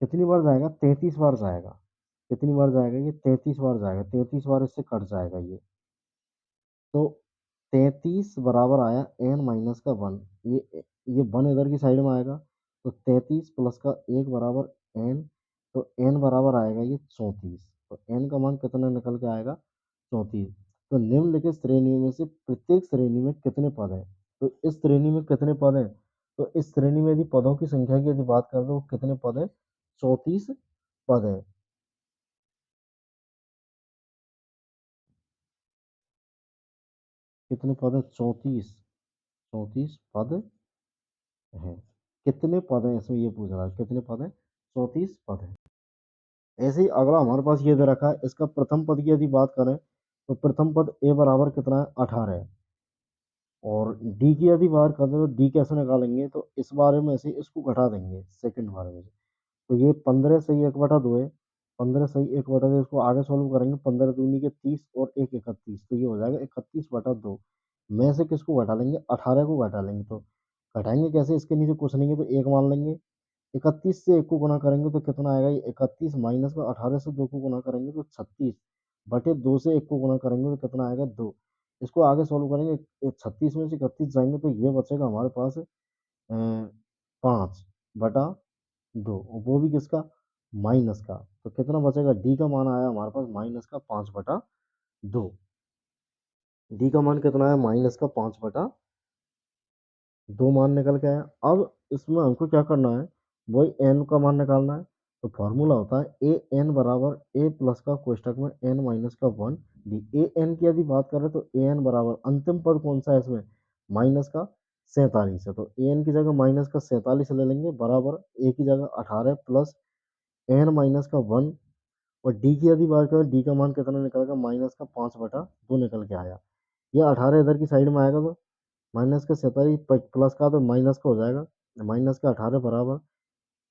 कितनी बार जाएगा 33 बार जाएगा, कितनी बार जाएगा ये 33 बार जाएगा, 33 बार इससे कट जाएगा ये। तो 33 बराबर आया एन माइनस का 1, ये 1 इधर की साइड में आएगा, तो 33 प्लस का 1 बराबर एन, तो एन बराबर आएगा ये 34, तो एन का मान कितना निकल के आएगा 34। तो निम्नलिखित श्रेणी में से प्रत्येक श्रेणी में कितने पद हैं, तो इस श्रेणी में कितने पद हैं, तो इस श्रेणी में यदि पदों की संख्या की यदि बात करें तो कितने पद है 34 पद है। कितने पद है 34, 34 पद है। कितने पद हैं इसमें ये पूछ रहा है, कितने पद हैं 34 पद है। ऐसे ही अगला हमारे पास ये दे रखा है, इसका प्रथम पद की यदि बात करें तो प्रथम पद ए बराबर कितना है 18 है, और डी की यदि बात करें तो डी कैसे निकालेंगे, तो इस बारे में से इसको घटा देंगे सेकंड बारे में से। तो ये 15 सही 1/2 है, 15 सही 1/2, इसको आगे सॉल्व करेंगे 15 दूनी के 30 और 1 31, तो ये हो जाएगा 31/2 में से किसको घटा लेंगे 18 को घटा लेंगे। तो घटाएंगे कैसे, इसके नीचे कुछ नहीं है तो 1 मान लेंगे, 31 से 1 को गुना करेंगे तो कितना आएगा ये 31 माइनस में 18 से 2 को गुना करेंगे तो 36 बटे 2 से 1 को गुना करेंगे तो कितना आएगा 2। इसको आगे सॉल्व करेंगे 36 में से 31 जाएंगे तो ये बचेगा हमारे पास 5/2, और वो भी किसका माइनस का, तो कितना बचेगा डी का मान आया हमारे पास माइनस का 5/2। डी का मान कितना है माइनस का 5/2 मान निकल के आया। अब इसमें हमको क्या करना है, वही एन का मान निकालना है। तो फॉर्मूला होता है ए एन बराबर ए प्लस का कोष्टक में एन माइनस का 1 डी। ए एन की यदि बात करें तो ए एन बराबर अंतिम पद कौन सा है इसमें माइनस का 47 है, तो ए एन की जगह माइनस का 47 ले लेंगे बराबर ए की जगह 18 प्लस एन माइनस का 1, और डी की यदि बात करें डी का मान कितना निकलेगा माइनस का 5/2 निकल के आया। ये 18 इधर की साइड में आएगा तो माइनस का 47 प्लस का तो माइनस का हो जाएगा, माइनस का 18 बराबर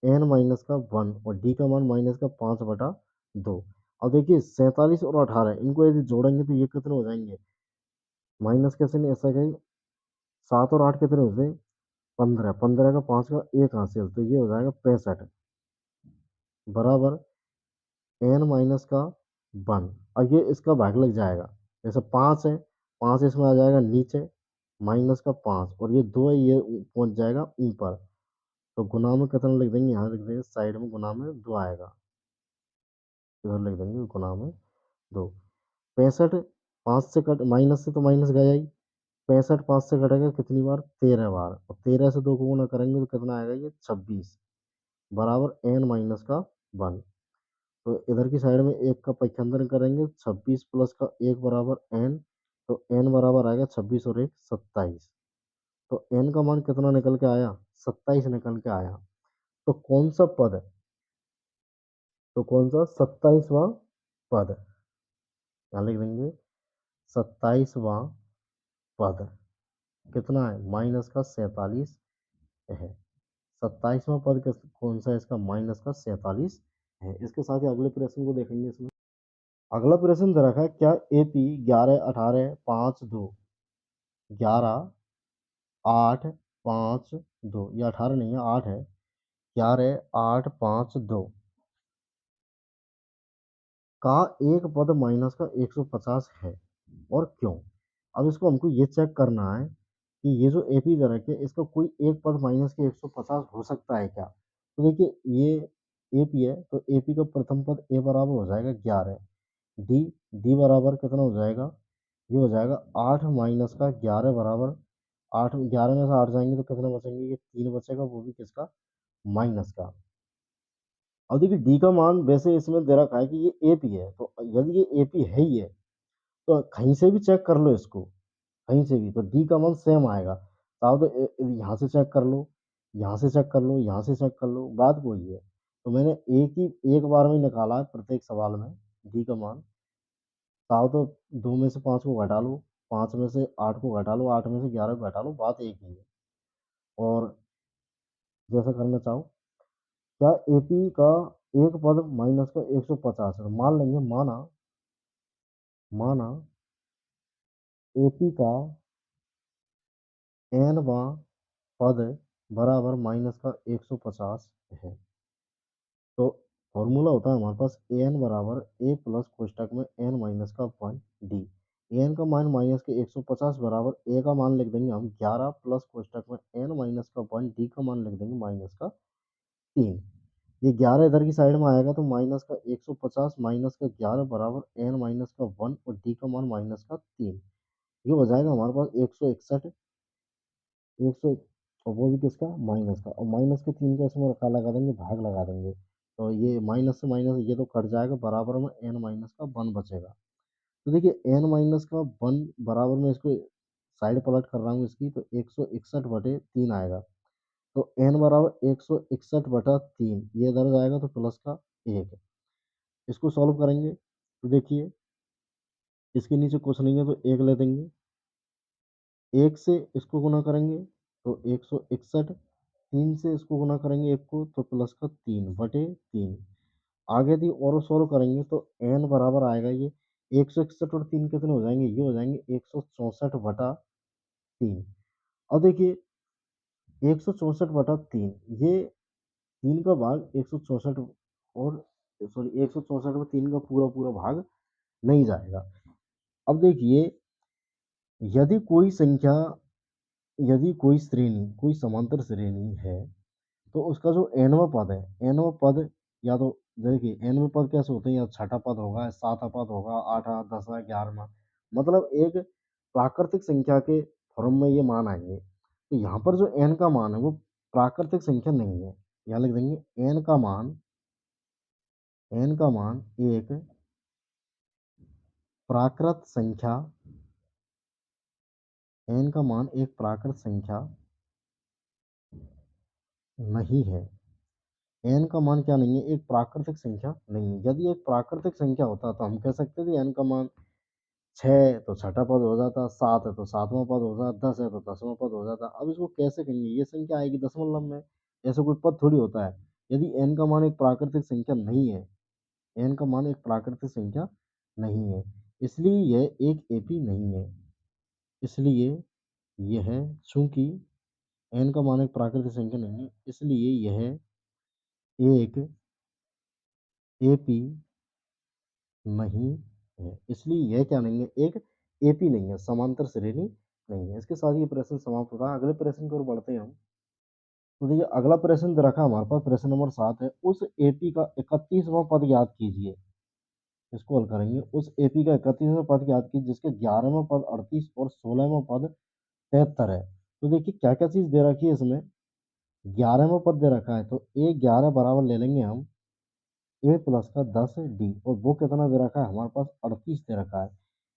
एन माइनस का 1 और डी का मान माइनस का 5/2। अब देखिए 47 और 18 इनको यदि जोड़ेंगे तो ये कितने हो जाएंगे, माइनस कैसे नहीं ऐसा कहीं, 7 और 8 कितने होते हैं 15, 15 का 5 का 1 हासिल, तो ये हो जाएगा 65 बराबर एन माइनस का 1। अब ये इसका भाग लग जाएगा, जैसे 5 है 5 इसमें आ जाएगा नीचे माइनस का 5, और ये 2 है ये पहुंच जाएगा ऊपर, तो गुना में कितना लिख देंगे यहाँ लिख देंगे साइड में गुना में 2 आएगा, इधर लिख देंगे गुना में 2। 65 5 से कट माइनस से तो माइनस गया ही, 65 5 से कटेगा कितनी बार 13 बार, और 13 से 2 को गुना करेंगे तो कितना आएगा ये 26 बराबर एन माइनस का 1। तो इधर की साइड में एक का पक्षांतर करेंगे 26 प्लस का 1 बराबर एन, तो एन बराबर आएगा 26 और 1 27। तो n का मान कितना निकल के आया, 27 निकल के आया। तो कौन सा पद, तो कौन सा 27वां पद, क्या लिख देंगे, 27वां पद कितना है, माइनस का 47 है। 27वां पद कौन सा है इसका, माइनस का 47 है। इसके साथ ही अगले प्रश्न को देखेंगे। इसमें अगला प्रश्न दे रखा है, क्या एपी 11 18 5 2 11 8 5 2, ये 18 नहीं है 8 है, 11 8 5 2 का एक पद माइनस का 150 है और क्यों। अब इसको हमको ये चेक करना है कि ये जो एपी दे रखे इसका कोई एक पद माइनस के 150 हो सकता है क्या। तो देखिए ये एपी है, तो एपी का प्रथम पद ए बराबर हो जाएगा 11, डी डी बराबर कितना हो जाएगा, ये हो जाएगा 8 माइनस का 11 बराबर 8, 11 में से 8 जाएंगे तो कितना बचेंगे, ये 3 बचेगा, वो भी किसका, माइनस का। अब देखिए डी का मान वैसे इसमें दे रखा है कि ये एपी है, तो यदि ये एपी है ही है तो कहीं से भी चेक कर लो इसको, कहीं से भी, तो डी का मान सेम आएगा। साहब तो यहाँ से चेक कर लो, यहाँ से चेक कर लो, यहाँ से चेक कर लो, बात वही है। तो मैंने एक बार में ही निकाला है प्रत्येक सवाल में डी का मान। साहब तो 2 में से 5 को घटा लो, 5 में से 8 को घटा लो, 8 में से 11 को घटा लो, बात एक ही है। और जैसा करना चाहो, क्या एपी का एक पद माइनस का 150 है, तो मान लेंगे, माना माना एपी का n वां पद बराबर माइनस का 150 है। तो फॉर्मूला होता है हमारे पास ए एन बराबर ए प्लस कोष्टक में एन माइनस का 1 डी। ए एन का मान माइनस के 150 बराबर ए का मान लिख देंगे हम 11 प्लस कोष्टक में एन माइनस का 1, डी का मान लिख देंगे माइनस का 3। ये 11 इधर की साइड में आएगा तो माइनस का 150 माइनस का 11 बराबर एन माइनस का 1 और डी का मान माइनस का 3। ये हो जाएगा हमारे पास 161, 100, और वो भी किसका, माइनस का, और माइनस के 3 का इसमें रखा लगा देंगे, भाग लगा देंगे, तो ये माइनस से माइनस ये तो कट जाएगा, बराबर में एन माइनस का 1 बचेगा। तो देखिए एन माइनस का 1 बराबर में, इसको साइड पलट कर रहा हूँ इसकी, तो 161/3 आएगा। तो एन बराबर 161/3, ये इधर जाएगा तो प्लस का 1। इसको सॉल्व करेंगे तो देखिए इसके नीचे कुछ नहीं है तो 1 ले देंगे, 1 से इसको गुना करेंगे तो 161, 3 से इसको गुना करेंगे 1 को तो प्लस का 3/3। आगे दी और सॉल्व करेंगे तो एन बराबर आएगा ये 161 और 3 कितने हो जाएंगे, ये हो जाएंगे 164/3। अब देखिए 164/3, ये 3 का भाग 164 और सॉरी 164 में 3 का पूरा पूरा भाग नहीं जाएगा। अब देखिए यदि कोई संख्या, यदि कोई श्रेणी, कोई समांतर श्रेणी है तो उसका जो एनवा पद है, एनवा पद, या तो देखिए एनवे पद कैसे होते हैं, या छठा पद होगा, सातवां पद होगा, आठवां, 10वां, 11वां, मतलब एक प्राकृतिक संख्या के फॉर्म में ये मान आएंगे। तो यहाँ पर जो एन का मान है वो प्राकृतिक संख्या नहीं है, यहाँ लिख देंगे एन का मान, एन का मान एक प्राकृत संख्या, एन का मान एक प्राकृत संख्या नहीं है। एन का मान क्या नहीं है, एक प्राकृतिक संख्या नहीं है। यदि एक प्राकृतिक संख्या होता तो हम कह सकते थे एन का मान 6 है तो छठा पद हो जाता, 7 है तो सातवां पद हो जाता, 10 है तो 10वां पद हो जाता। अब इसको कैसे कहेंगे, ये संख्या आएगी दशमलव में, ऐसा कोई पद थोड़ी होता है। यदि एन का मान एक प्राकृतिक संख्या नहीं है, एन का मान एक प्राकृतिक संख्या नहीं है, इसलिए यह एक एपी नहीं है। इसलिए यह, चूंकि एन का मान एक प्राकृतिक संख्या नहीं है, इसलिए यह एक एपी नहीं है। इसलिए यह क्या नहीं है, एक एपी नहीं है, समांतर श्रेणी नहीं है। इसके साथ ये प्रश्न समाप्त होता है। अगले प्रश्न की ओर बढ़ते हैं हम। तो देखिए अगला प्रश्न दे रखा है हमारे पास, प्रश्न नंबर 7 है, उस एपी का 31वां पद याद कीजिए। इसको हल करेंगे, उस एपी का 31वां पद याद कीजिए जिसके 11वां पद 38 और 16वां पद 73 है। तो देखिए क्या क्या चीज दे रखी है इसमें, 11वां पद दे रखा है तो ए 11 बराबर ले लेंगे हम ए प्लस का 10 डी, और वो कितना दे रखा है हमारे पास 38 दे रखा है।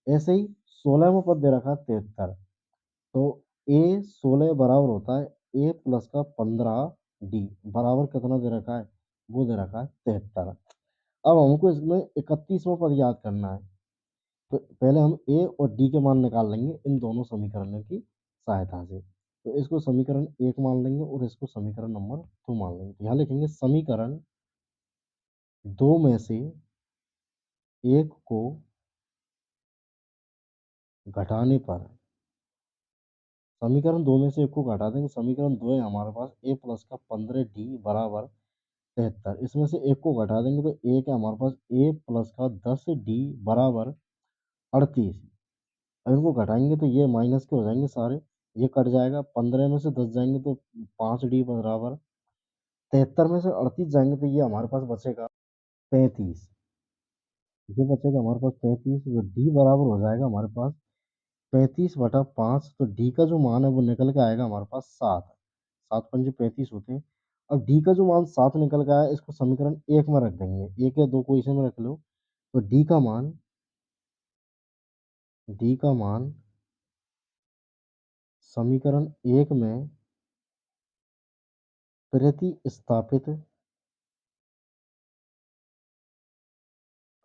ऐसे ही 16वां पद दे रखा है 73, तो ए 16 बराबर होता है ए प्लस का 15 डी बराबर कितना दे रखा है, वो दे रखा है 73। अब हमको इसमें 31वां पद याद करना है, तो पहले हम ए और डी के मान निकाल लेंगे इन दोनों समीकरणों की सहायता से। तो इसको समीकरण 1 मान लेंगे और इसको समीकरण नंबर 2 मान लेंगे। तो यहाँ लिखेंगे समीकरण 2 में से 1 को घटाने पर, समीकरण 2 में से 1 को घटा देंगे, समीकरण 2 है हमारे पास ए प्लस का 15 डी बराबर 73। इसमें से 1 को घटा देंगे तो 1 है हमारे पास ए प्लस का 10 डी बराबर 38। अब इनको घटाएंगे तो ये माइनस के हो जाएंगे सारे, ये कट जाएगा, 15 में से 10 जाएंगे तो 5 डी बराबर 73 में से 38 जाएंगे तो ये हमारे पास बचेगा 35। ये बचेगा हमारे पास 35, तो डी बराबर हो जाएगा हमारे पास 35/5। तो डी का जो मान है वो निकल के आएगा हमारे पास 7। 7×5 = 35 होते हैं। अब डी का जो मान 7 निकल के आया इसको समीकरण 1 में रख देंगे, 1 या 2 को इसे में रख लो। तो डी का मान समीकरण 1 में प्रतिस्थापित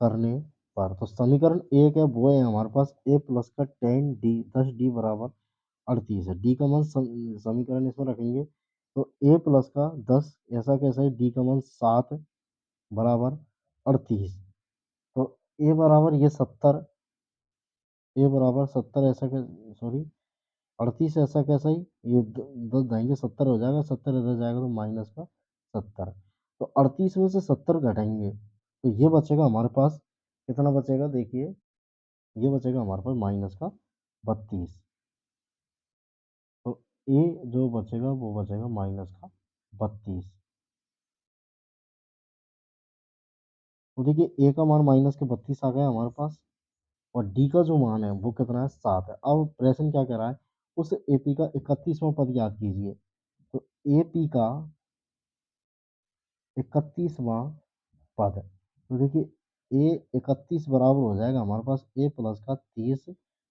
करने पर, तो समीकरण 1 है वो है हमारे पास ए प्लस का 10 डी बराबर 38 है। डी का मान समीकरण इसमें रखेंगे तो ए प्लस का 10 ऐसा कैसा है, डी का मान 7 बराबर 38। तो ए बराबर ये 70, ए बराबर 70 ऐसा कैसे, सॉरी 38 ऐसा कैसा ही, ये 10 जाएंगे 70 हो जाएगा, 70 इधर जाएगा तो माइनस का 70। तो 38 में से 70 घटाएंगे तो ये बचेगा हमारे पास, कितना बचेगा देखिए, ये बचेगा हमारे पास माइनस का 32। तो ए जो बचेगा वो बचेगा माइनस का 32। तो देखिए ए का मान माइनस के 32 आ गया हमारे पास, और डी का जो मान है वो कितना है 7 है। अब प्रश्न क्या कह रहा है, उस एपी का 31वां पद याद कीजिए। तो एपी का 31वां पद, तो देखिए ए 31 बराबर हो जाएगा हमारे पास ए प्लस का 30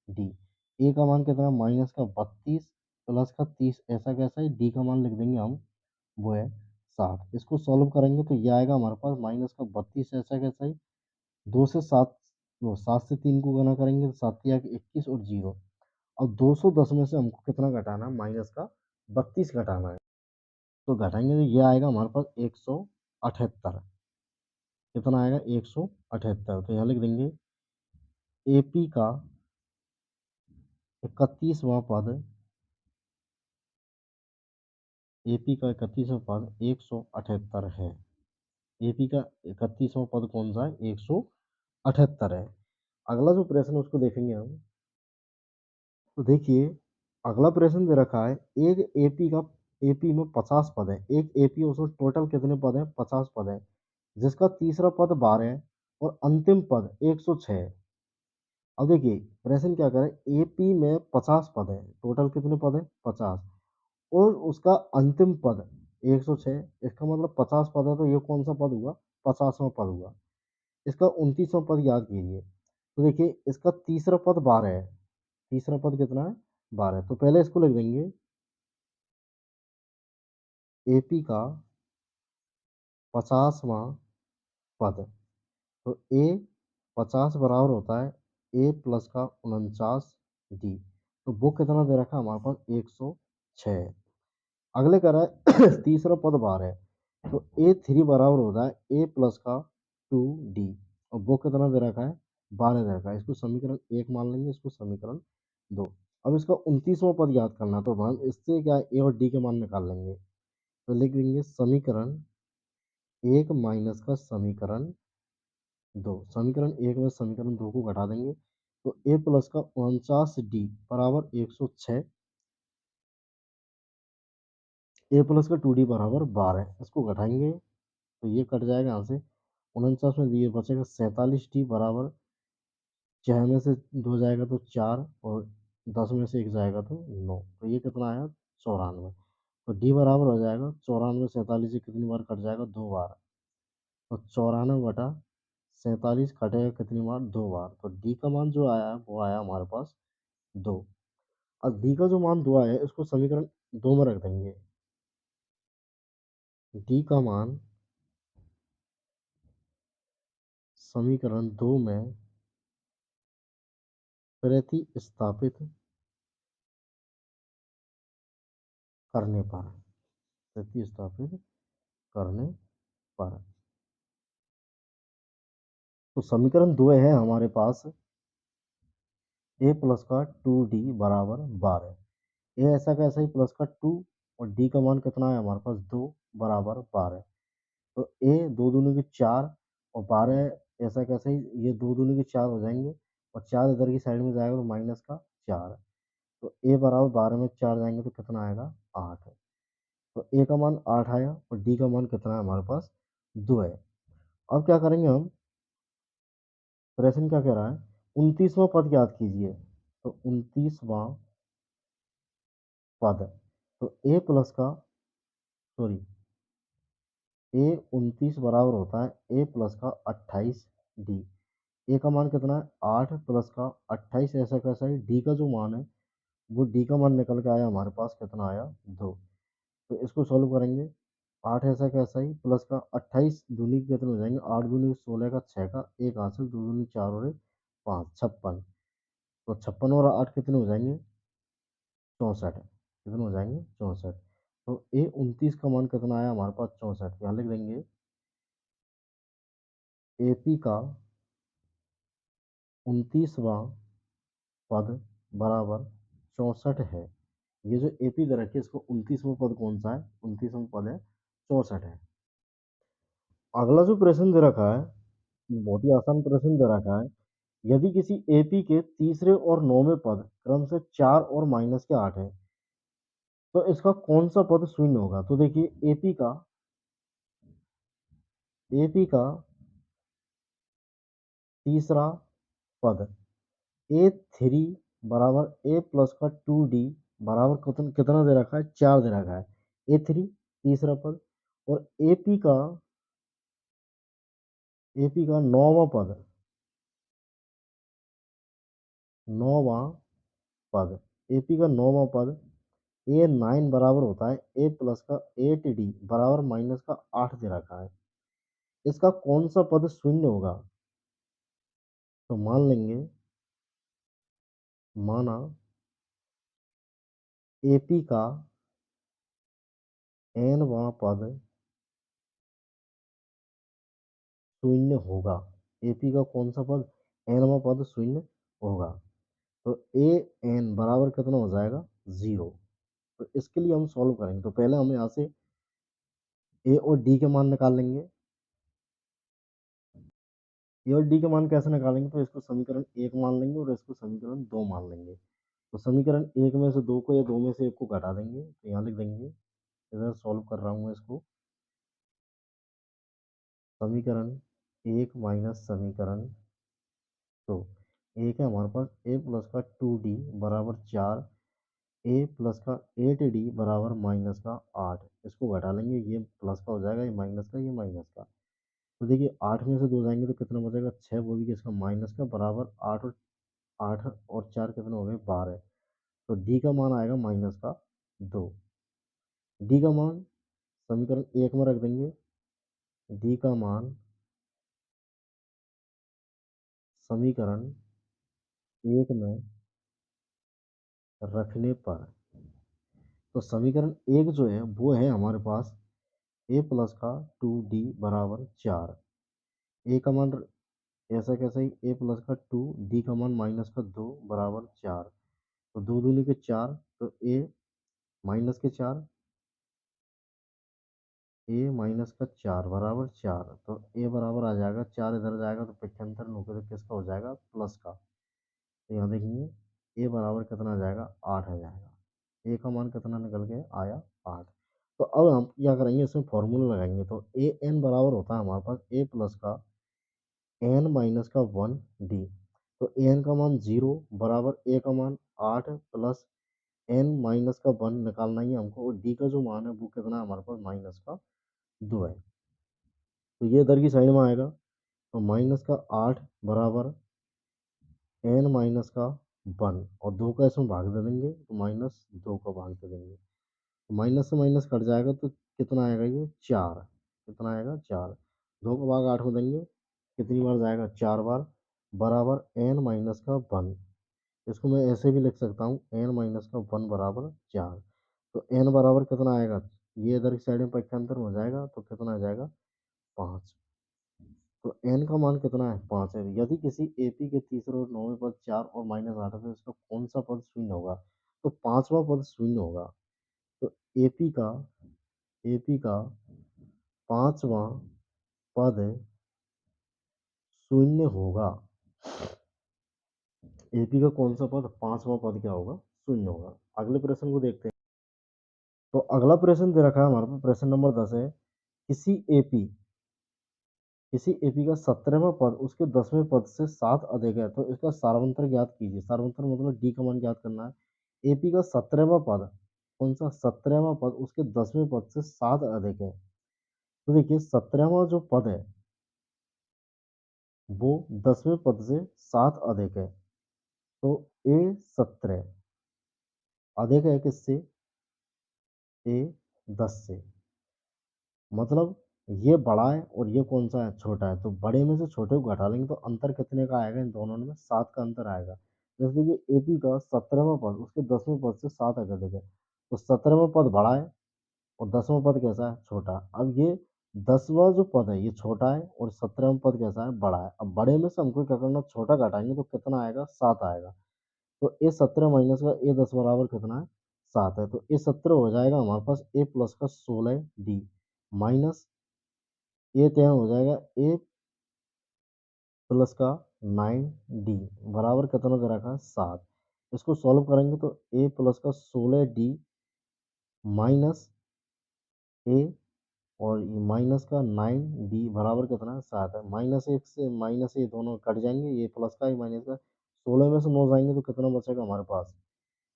डी। ए का मान कितना, माइनस का 32 प्लस का 30 ऐसा कैसा है, डी का मान लिख देंगे हम, वो है 7। इसको सॉल्व करेंगे तो ये आएगा हमारे पास माइनस का 32 ऐसा कैसा है, 2 से 7, वो 7 से 3 को गुना करेंगे तो 7 या 21 और 0। अब 210 में से हमको कितना घटाना है, माइनस का 32 घटाना है। तो घटाएंगे तो ये आएगा हमारे पास 178। कितना आएगा 178। तो यहाँ लिख देंगे एपी का 31वां पद, एपी का 31वां पद 178 है। एपी का 31वां पद कौन सा है, 178 है। अगला जो प्रश्न है उसको देखेंगे हम। तो देखिए अगला प्रश्न दे रखा है, एक एपी का, एपी में 50 पद है, एक एपी उसमें टोटल कितने पद हैं, 50 पद है, जिसका तीसरा पद 12 है और अंतिम पद 106 है। अब देखिए प्रश्न क्या करे, एपी में 50 पद है, टोटल कितने पद है 50, और उसका अंतिम पद 106। इसका मतलब 50 पद है तो ये कौन सा पद हुआ, 50वां पद हुआ। इसका 29वां पद याद कीजिए। तो देखिए इसका तीसरा पद 12 है, तीसरा पद कितना है 12। तो पहले इसको लिख देंगे एपी का 50वां पद। तो ए 50 बराबर होता है ए प्लस का 49 डी। तो वो कितना दे रखा है हमारे पास 106। अगले कह रहा है तीसरा पद 12 है, तो ए 3 बराबर होता है ए प्लस का 2 डी, और वो कितना दे रखा है 12 दे रखा है। इसको समीकरण 1 मान लेंगे, इसको समीकरण 2। अब इसका 29वां पद याद करना है, तो हम इससे क्या ए और डी के मान निकाल लेंगे। तो लिख देंगे समीकरण 1 माइनस का समीकरण 2। समीकरण 1 में समीकरण 2 को घटा देंगे तो ए प्लस का 49 डी बराबर 106, ए प्लस का 2 डी बराबर 12। इसको घटाएंगे तो ये कट जाएगा यहाँ से, 49 में ये बचेगा 47 डी बराबर, 6 में से 2 जाएगा तो 4, और 10 में से 1 जाएगा तो 9। तो ये कितना आया 94। तो डी बराबर हो जाएगा 94, 47 से कितनी बार कट जाएगा 2 बार। तो 94/47 कटेगा कितनी बार 2 बार। तो डी का मान जो आया वो आया हमारे पास 2। अब डी का जो मान 2 आया है इसको समीकरण 2 में रख देंगे। डी का मान समीकरण 2 में प्रतिस्थापित करने पर प्रतिस्थापित करने पर तो समीकरण 2 है हमारे पास ए प्लस का 2d बराबर 12। ए ऐसा कैसा ही प्लस का 2 और डी का मान कितना है हमारे पास 2 बराबर 12। तो ए 2 दूनी की 4 और 12 ऐसा कैसे ही ये 2 दूनी की 4 हो जाएंगे और 4 इधर की साइड में जाएगा तो माइनस का 4। तो ए बराबर 12 में 4 जाएंगे तो कितना आएगा 8। तो ए का मान 8 आया और डी का मान कितना है हमारे पास 2 है। अब क्या करेंगे हम, प्रश्न क्या कह रहा है 29वां पद याद कीजिए। तो 29वां पद, तो ए प्लस का सॉरी ए 29 बराबर होता है ए प्लस का 28 डी। ए का मान कितना है 8 प्लस का 28 ऐसा कैसा है डी का जो मान है वो डी का मान निकल के आया हमारे पास कितना आया 2। तो इसको सॉल्व करेंगे 8 ऐसा कैसा ही प्लस का 28 दूनी के कितने हो जाएंगे 8 दूनी 16 का 6 का एक हासिल 2 दूनी 4 और 5 56। तो 56 और 8 कितने हो जाएंगे 64। कितने हो जाएंगे 64। तो ए 29 का मान कितना आया हमारे पास 64। यहाँ लिख देंगे एपी का 29वां पद बराबर 64 है। ये जो एपी दे रखी है इसको 29वां पद कौन सा है 29वां पद है 64 है। अगला जो प्रश्न दे रखा है बहुत ही आसान प्रश्न दे रखा है। यदि किसी एपी के तीसरे और नौवें पद क्रम से 4 और माइनस के 8 है तो इसका कौन सा पद शून्य होगा। तो देखिए एपी का तीसरा पद ए थ्री बराबर ए प्लस का 2d बराबर कितना कितना दे रखा है 4 दे रखा है ए थ्री तीसरा पद। और एपी का नौवां पद एपी का नौवां पद ए 9 बराबर होता है ए प्लस का 8d बराबर माइनस का 8 दे रखा है। इसका कौन सा पद शून्य होगा। तो मान लेंगे माना एपी का nवां पद शून्य होगा। एपी का कौन सा पद nवां पद शून्य होगा। तो ए एन बराबर कितना हो जाएगा 0। तो इसके लिए हम सॉल्व करेंगे तो पहले हम यहाँ से ए और डी के मान निकाल लेंगे। ए और डी के मान कैसे निकालेंगे तो इसको समीकरण 1 मान लेंगे और इसको समीकरण 2 मान लेंगे। तो समीकरण 1 में से 2 को या 2 में से 1 को घटा देंगे तो यहाँ लिख देंगे। इधर सॉल्व कर रहा हूँ मैं इसको। समीकरण 1 माइनस समीकरण 2 एक है हमारे पास ए प्लस का 2d बराबर 4 ए प्लस का 8d बराबर माइनस का 8। इसको घटा लेंगे ये प्लस का हो जाएगा ये माइनस का ये माइनस का। तो देखिए 8 में से 2 जाएंगे तो कितना बचेगा 6 वो भी किसका माइनस का बराबर 8 और 4 कितना हो गए 12। तो डी का मान आएगा माइनस का 2। डी का मान समीकरण 1 में रख देंगे। डी का मान समीकरण 1 में रखने पर तो समीकरण 1 जो है वो है हमारे पास ए प्लस का 2d बराबर 4। ए का मान ऐसा कैसा ही ए प्लस का 2 डी का मान माइनस का 2 बराबर 4। तो 2 दूनी के 4 तो ए माइनस के 4 ए माइनस का 4 बराबर 4। तो ए बराबर आ जाएगा 4 इधर जाएगा तो पक्षांतर होकर तो किसका हो जाएगा प्लस का। तो यहाँ देखेंगे ए बराबर कितना आ जाएगा 8 आ जाएगा। ए का मान कितना निकल के आया 8। तो अब हम क्या करेंगे इसमें फॉर्मूला लगाएंगे। तो ए एन बराबर होता है हमारे पास ए प्लस का एन माइनस का 1d। तो एन का मान 0 बराबर ए का मान 8 प्लस एन माइनस का 1 निकालना ही है हमको। और डी का जो मान है वो कितना है हमारे पास माइनस का 2 है। तो ये इधर की साइड में आएगा तो माइनस का 8 बराबर एन माइनस का वन, और दो का इसमें भाग दे देंगे तो माइनस दो का भाग दे देंगे, तो माइनस से माइनस कट जाएगा तो कितना आएगा ये चार, कितना आएगा चार, दो का भाग आठ में देंगे कितनी बार जाएगा चार बार, बराबर एन माइनस का वन। इसको मैं ऐसे भी लिख सकता हूँ एन माइनस का वन बराबर चार। तो एन बराबर कितना आएगा, ये इधर की साइड में पक्षांतर हो जाएगा तो कितना आ जाएगा पाँच। तो एन का मान कितना है पाँच है। यदि किसी एपी के तीसरे और नौवें पद चार और माइनस आठ है तो इसका कौन सा पद शून्य होगा, तो पांचवा पद शून्य होगा। तो एपी का एपी का पांचवा पद शून्य होगा। एपी का कौन सा पद पांचवा पद क्या होगा शून्य होगा। अगले प्रश्न को देखते हैं। तो अगला प्रश्न दे रखा है हमारे पास, प्रश्न नंबर 10 है, किसी एपी किसी एपी का 17वां पद उसके 10वें पद से 7 अधिक है तो इसका सारवंतर ज्ञात कीजिए। सारवंतर मतलब डी का मान ज्ञात करना है। एपी का 17वां पद कौन सा 17वां पद उसके 10वें पद से 7 अधिक है। तो देखिए 17वां जो पद है वो 10वें पद से 7 अधिक है। तो ए 17 अधिक है किससे, ए 10 से, मतलब ये बड़ा है और ये कौन सा है छोटा है। तो बड़े में से छोटे को घटा लेंगे तो अंतर कितने का आएगा, इन दोनों में 7 का अंतर आएगा। जैसे कि एपी का 17वां पद उसके 10वें पद से 7 अधिक है तो 17वां पद बड़ा है और 10वां पद कैसा है छोटा। अब ये 10वां जो पद है ये छोटा है और 17वां पद कैसा है बड़ा है। अब बड़े में से हमको क्या करना, छोटा घटाएंगे तो कितना आएगा 7 आएगा। तो ए 17 माइनस का ए 10 बराबर कितना है 7 है। तो ए 17 हो जाएगा हमारे पास ए प्लस का 16 डी माइनस ये तय हो जाएगा ए प्लस का 9 डी बराबर कितना दे रखा है 7। इसको सॉल्व करेंगे तो ए प्लस का 16 डी माइनस ए और ये माइनस का 9 डी बराबर कितना है 7 है। माइनस एक से माइनस ये दोनों कट जाएंगे, ये प्लस का ये माइनस का 16 में से 9 जाएंगे तो कितना बचेगा हमारे पास,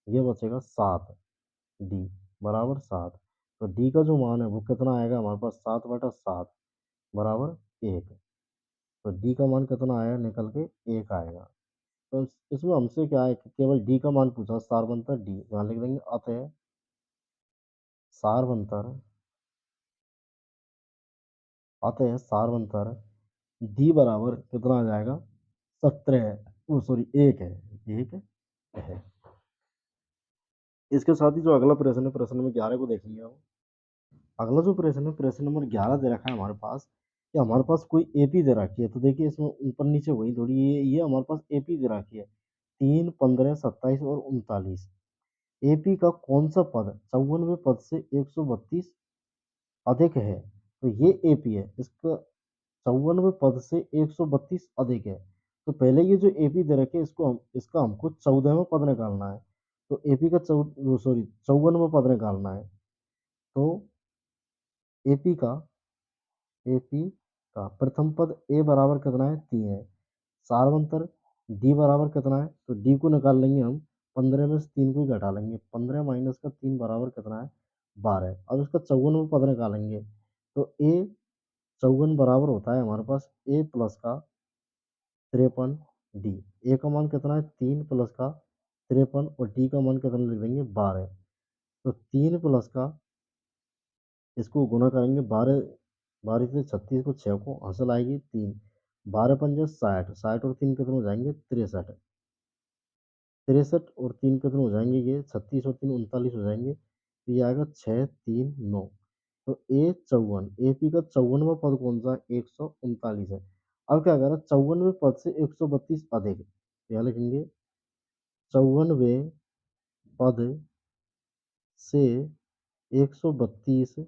ये बचेगा 7 डी बराबर 7। तो डी का जो मान है वो कितना आएगा हमारे पास 7/7 बराबर 1। तो डी का मान कितना आया निकल के 1 आएगा। तो इसमें हमसे क्या है कि केवल डी का मान पूछा, सार बनता डी, यहाँ लिख देंगे अतः सार बनतर सार बनतर डी बराबर कितना आ जाएगा 17 है, वो सॉरी 1 है, 1 है। इसके साथ ही जो अगला प्रश्न है प्रश्न नंबर 11 को देखेंगे हम। अगला जो प्रश्न है प्रश्न नंबर 11 दे रखा है हमारे पास कि हमारे पास कोई एपी दे रखी है। तो देखिए इसमें ऊपर नीचे वही थोड़ी, ये हमारे पास एपी दे रखी है 3, 15, 27 और 39। एपी का कौन सा पद 54वें पद से 132 अधिक है। तो ये एपी है, इसका 54वें पद से 132 अधिक है। तो पहले ये जो एपी दे रखे इसको हम इसका हमको 14वें पद निकालना है। तो एपी का सॉरी 54वां पद निकालना है। तो एपी का एपी का प्रथम पद ए बराबर कितना है 3 है। सारवंतर डी बराबर कितना है, तो डी को निकाल लेंगे हम 15 में से 3 को ही घटा लेंगे, 15 माइनस का 3 बराबर कितना है 12। अब इसका 54वां पद निकालेंगे तो ए 54 बराबर होता है हमारे पास ए प्लस का 53 डी। ए का मान कितना है 3 प्लस का 53 और डी का मान कितना लिख देंगे 12। तो 3 प्लस का इसको गुना करेंगे 12, 12 से 36 को 6 को हासिल आएगी 3, 12 पंजे 60, 60 और 3 कितने हो जाएंगे 63, 63 और 3 कितने हो जाएंगे ये 36 और 3 39 हो जाएंगे। तो ये आएगा 6, 3, 9। तो ए 54 एपी का 54वां पद कौन सा 139 है। अब क्या करें 54वें पद से 132 अधिक, तो यहाँ लिखेंगे 54वें पद से 132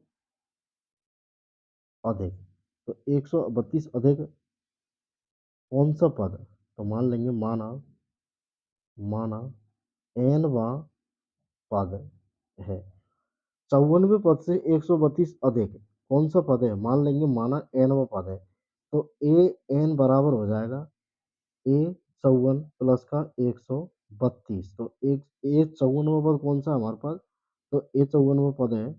अधिक। तो 132 अधिक कौन सा पद, तो मान लेंगे माना माना एनवा पद है। 54वें पद से 132 अधिक कौन सा पद है, मान लेंगे माना एनवा पद है। तो ए एन बराबर हो जाएगा ए 54 प्लस का 132। तो एक ए 54वां पद कौन सा है हमारे पास, तो ए 54वां पद है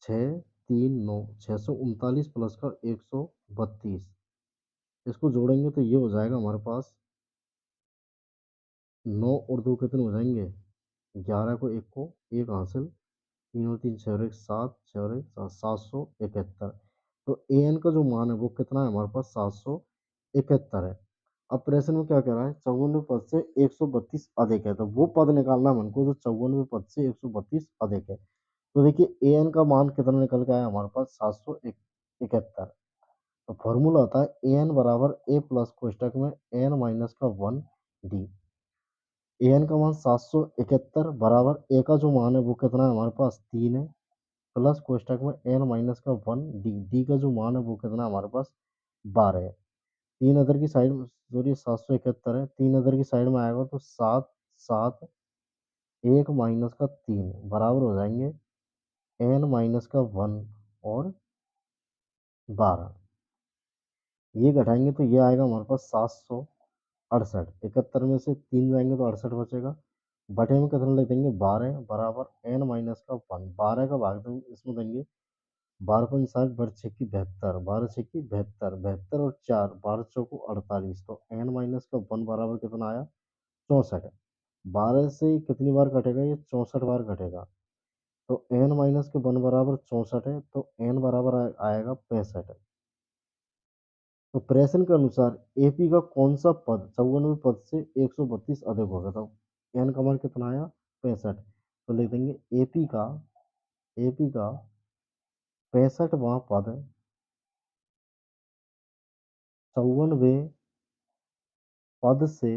6, 3, 9, 639 प्लस का 132। इसको जोड़ेंगे तो ये हो जाएगा हमारे पास 9 और 2 कितने हो जाएंगे? 11 को 1 को 1 हासिल, 3 और 3 6 और 1 7, 6 और 1 7, 771। तो ए एन का जो मान है वो कितना है हमारे पास? 771 है। अब प्रश्न में क्या कह रहा है? 54वें पद से 132 अधिक है, तो वो पद निकालना है हमको जो 54वें पद से 132 अधिक है। तो देखिए ए एन का मान कितना निकल के आया हमारे पास? 771। तो फॉर्मूला होता है ए एन बराबर ए प्लस कोष्टक में एन माइनस का 1 डी। ए एन का मान 771 बराबर ए का जो मान है वो कितना है हमारे पास? 3 है, प्लस कोष्टक में एन माइनस का 1 डी। डी का जो मान है वो कितना है हमारे पास? 12 है। तीन अदर की साइड में, सॉरी 771 है, तीन अदर की साइड में आएगा तो 7 7 1 माइनस का 3 बराबर हो जाएंगे एन माइनस का 1 और 12। ये घटाएंगे तो ये आएगा हमारे पास 768। 71 में से 3 जाएंगे तो 68 बचेगा। बटे में कितना लिख देंगे? 12 बराबर एन माइनस का 1। 12 का भाग देंगे इसमें देंगे, 12 पंच 60, बट 6 की 72, 12 6 की 72, 72 और 4, 12 चौको 48। तो एन माइनस का 1 बराबर कितना आया? 64। 12 से कितनी बार कटेगा? ये 64 बार कटेगा। तो एन माइनस के 1 बराबर 64 है, तो एन बराबर आएगा 65। तो प्रश्न के अनुसार एपी का कौन सा पद 54वें पद से 132 अधिक होगा? तो एन का मान कितना आया? 65। तो लिख देंगे एपी का 65वां पद 54वें पद से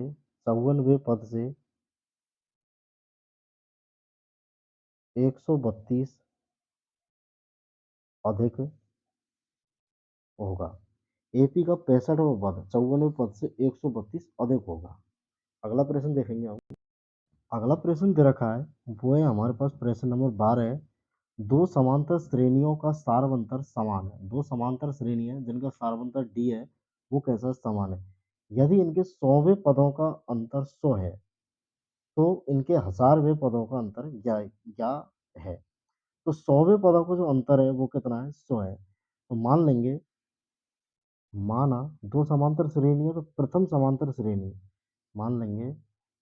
132 अधिक होगा। एपी का 65वां पद 54वें पद से 132 अधिक होगा। अगला प्रश्न देखेंगे हम। अगला प्रश्न दे रखा है वो है हमारे पास प्रश्न नंबर 12 है। दो समांतर श्रेणियों का सारवंतर समान है। दो समांतर श्रेणी है जिनका सारवंतर डी है, वो कैसा समान है? यदि इनके 100वें पदों का अंतर 100 है तो इनके 1000वें पदों का अंतर क्या है? तो 100वें पदों का जो अंतर है वो कितना है? 100 है। तो मान लेंगे, माना दो समांतर श्रेणी है तो प्रथम समांतर श्रेणी मान लेंगे,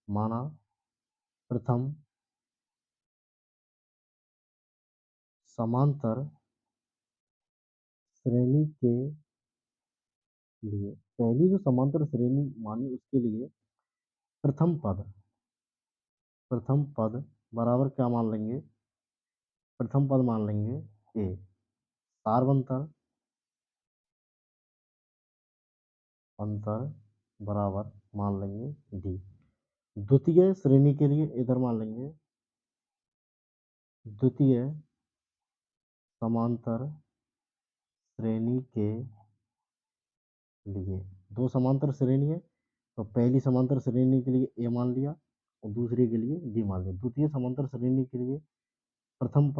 माना प्रथम समांतर श्रेणी के लिए, पहली जो समांतर श्रेणी मानी उसके लिए प्रथम पद बराबर क्या मान लेंगे? प्रथम पद मान लेंगे ए। सारवंतर अंतर बराबर मान लेंगे डी। द्वितीय श्रेणी के लिए इधर मान लेंगे द्वितीय समांतर श्रेणी के लिए। दो समांतर श्रेणी है तो पहली समांतर श्रेणी के लिए ए मान लिया और दूसरी के लिए डी मान लिया। द्वितीय समांतर श्रेणी के लिए प्रथम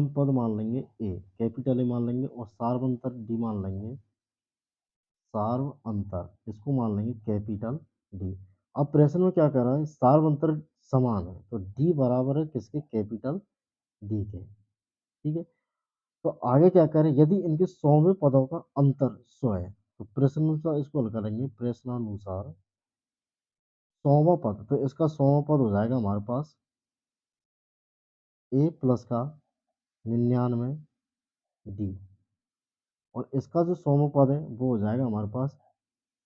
पद मान लेंगे ए, कैपिटल ए मान लेंगे, और सार्वंतर डी मान लेंगे, सार्व अंतर इसको मान लेंगे कैपिटल डी। अब प्रश्न में क्या कर रहा है? सार्व अंतर समान है तो डी बराबर है किसके? कैपिटल डी के। ठीक है। तो आगे क्या करें? यदि इनके 100वें पदों का अंतर 100 है तो प्रश्नानुसार इसको हल करेंगे। प्रश्नानुसार 100वां पद, तो इसका 100वां पद हो जाएगा हमारे पास ए प्लस का 99 डी, और इसका जो 100वां पद है वो हो जाएगा हमारे पास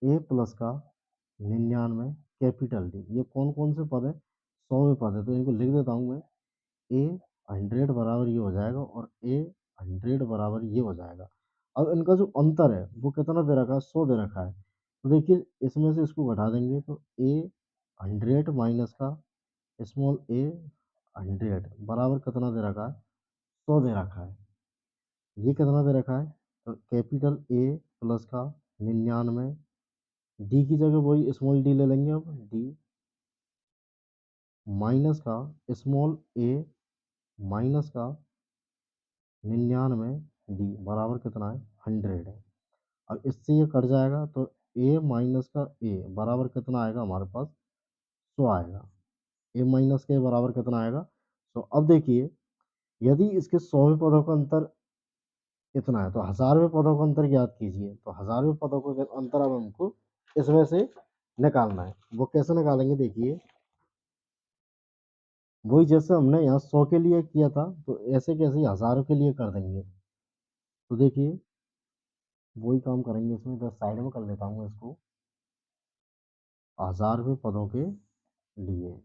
ए प्लस का 99 कैपिटल डी। ये कौन कौन से पद है? 100वें पद है, तो इनको लिख देता हूँ मैं। ए 100 बराबर ये हो जाएगा और ए 100 बराबर ये हो जाएगा। अब इनका जो अंतर है वो कितना दे रखा है? 100 दे रखा है। तो देखिए इसमें से इसको घटा देंगे तो ए 100 माइनस का स्मॉल ए 100 बराबर कितना दे रखा है? 100 दे रखा है। ये कितना दे रखा है? तो कैपिटल ए प्लस का 99, डी की जगह वही स्मॉल डी ले लेंगे। अब डी माइनस का स्मॉल ए माइनस का 99 डी बराबर कितना है? 100 है। अब इससे ये कट जाएगा तो ए माइनस का ए बराबर कितना आएगा हमारे पास? 100 आएगा। ए माइनस के बराबर कितना आएगा? 100। अब देखिए यदि इसके 100वें पदों का अंतर इतना है तो 1000वें पदों का अंतर ज्ञात कीजिए। तो 1000वें पदों का अंतर अब हमको इसमें से निकालना है। वो कैसे निकालेंगे देखिए, वही जैसे हमने यहाँ 100 के लिए किया था तो ऐसे कैसे ही 1000 के लिए कर देंगे। तो देखिए वही काम करेंगे इसमें, इधर साइड में कर लेता हूँ इसको, 1000वें पदों के लिए,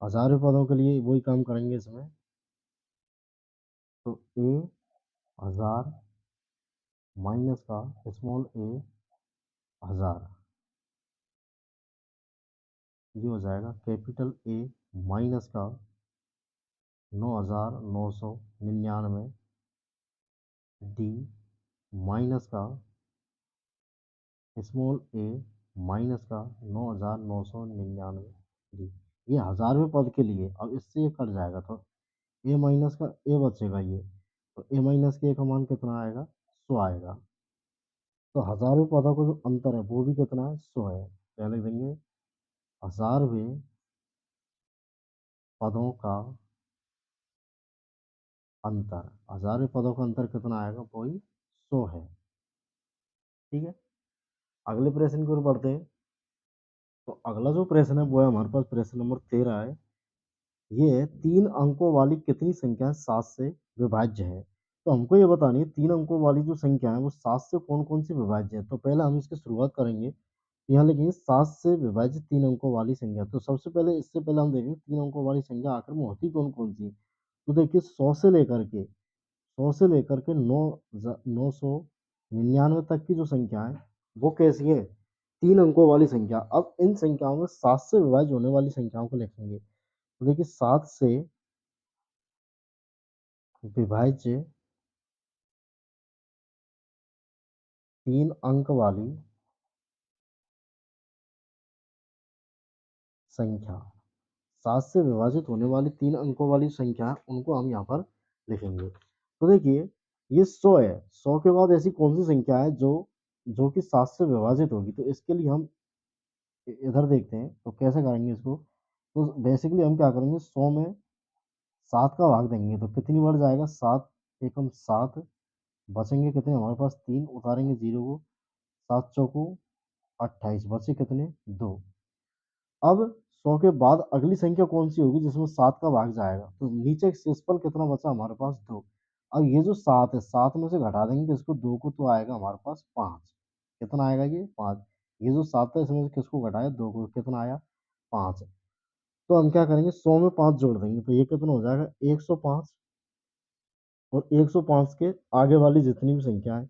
1000वें पदों के लिए वही काम करेंगे इसमें। तो ए 1000 माइनस का स्मॉल ए 1000, ये हो जाएगा कैपिटल ए माइनस का 9999 डी माइनस का स्मॉल ए माइनस का 9999 डी। ये 1000वें पद के लिए। अब इससे ये कट जाएगा तो ए माइनस का ए बचेगा ये, तो ए माइनस के ए का मान कितना आएगा, 100 आएगा। तो 1000वें पदों का जो अंतर है वो भी कितना है, 100 है। क्या लिख देंगे, 1000वें पदों का अंतर, 1000वें पदों का अंतर कितना आएगा, वही 100 है। ठीक है, अगले प्रश्न की ओर बढ़ते हैं। तो अगला जो प्रश्न है वो है हमारे पास प्रश्न नंबर 13 है। ये 3 अंकों वाली कितनी संख्या 7 से विभाज्य है। तो हमको ये बतानी है 3 अंकों वाली जो संख्या है वो 7 से कौन कौन सी विभाज्य है। तो पहले हम इसकी शुरुआत करेंगे, यहाँ लिखेंगे 7 से विभाजित 3 अंकों वाली संख्या। तो सबसे पहले इससे पहले हम देखेंगे 3 अंकों वाली संख्या आखिर में होती कौन कौन सी। तो देखिए 100 से लेकर के 999 तक की जो संख्या है वो कैसी है, 3 अंकों वाली संख्या। अब इन संख्याओं में 7 से विभाज्य होने वाली संख्याओं को लिखेंगे। तो देखिए 7 से विभाज्य 3 अंक वाली संख्या, 7 से विभाजित होने वाली 3 अंकों वाली संख्या है, उनको हम यहाँ पर लिखेंगे। तो देखिए ये 100 है, 100 के बाद ऐसी कौन सी संख्या है जो जो कि 7 से विभाजित होगी। तो इसके लिए हम इधर देखते हैं तो कैसे करेंगे इसको। तो बेसिकली हम क्या करेंगे, 100 में 7 का भाग देंगे तो कितनी बार जाएगा, 7 एकम 7, बचेंगे कितने हमारे पास 3, उतारेंगे 0 को, 7 चौको 28, बचे कितने 2। अब 100 के बाद अगली संख्या कौन सी होगी जिसमें 7 का भाग जाएगा। तो नीचे शेषफल कितना बचा हमारे पास 2। अब ये जो 7 है 7 में से घटा देंगे किसको, 2 को, तो आएगा हमारे पास 5। कितना आएगा ये 5। ये जो 7 है इसमें से किसको घटाया, 2 को, कितना आया 5। तो हम क्या करेंगे 100 में 5 जोड़ देंगे तो ये कितना हो जाएगा 105। और 105 के आगे वाली जितनी भी संख्या है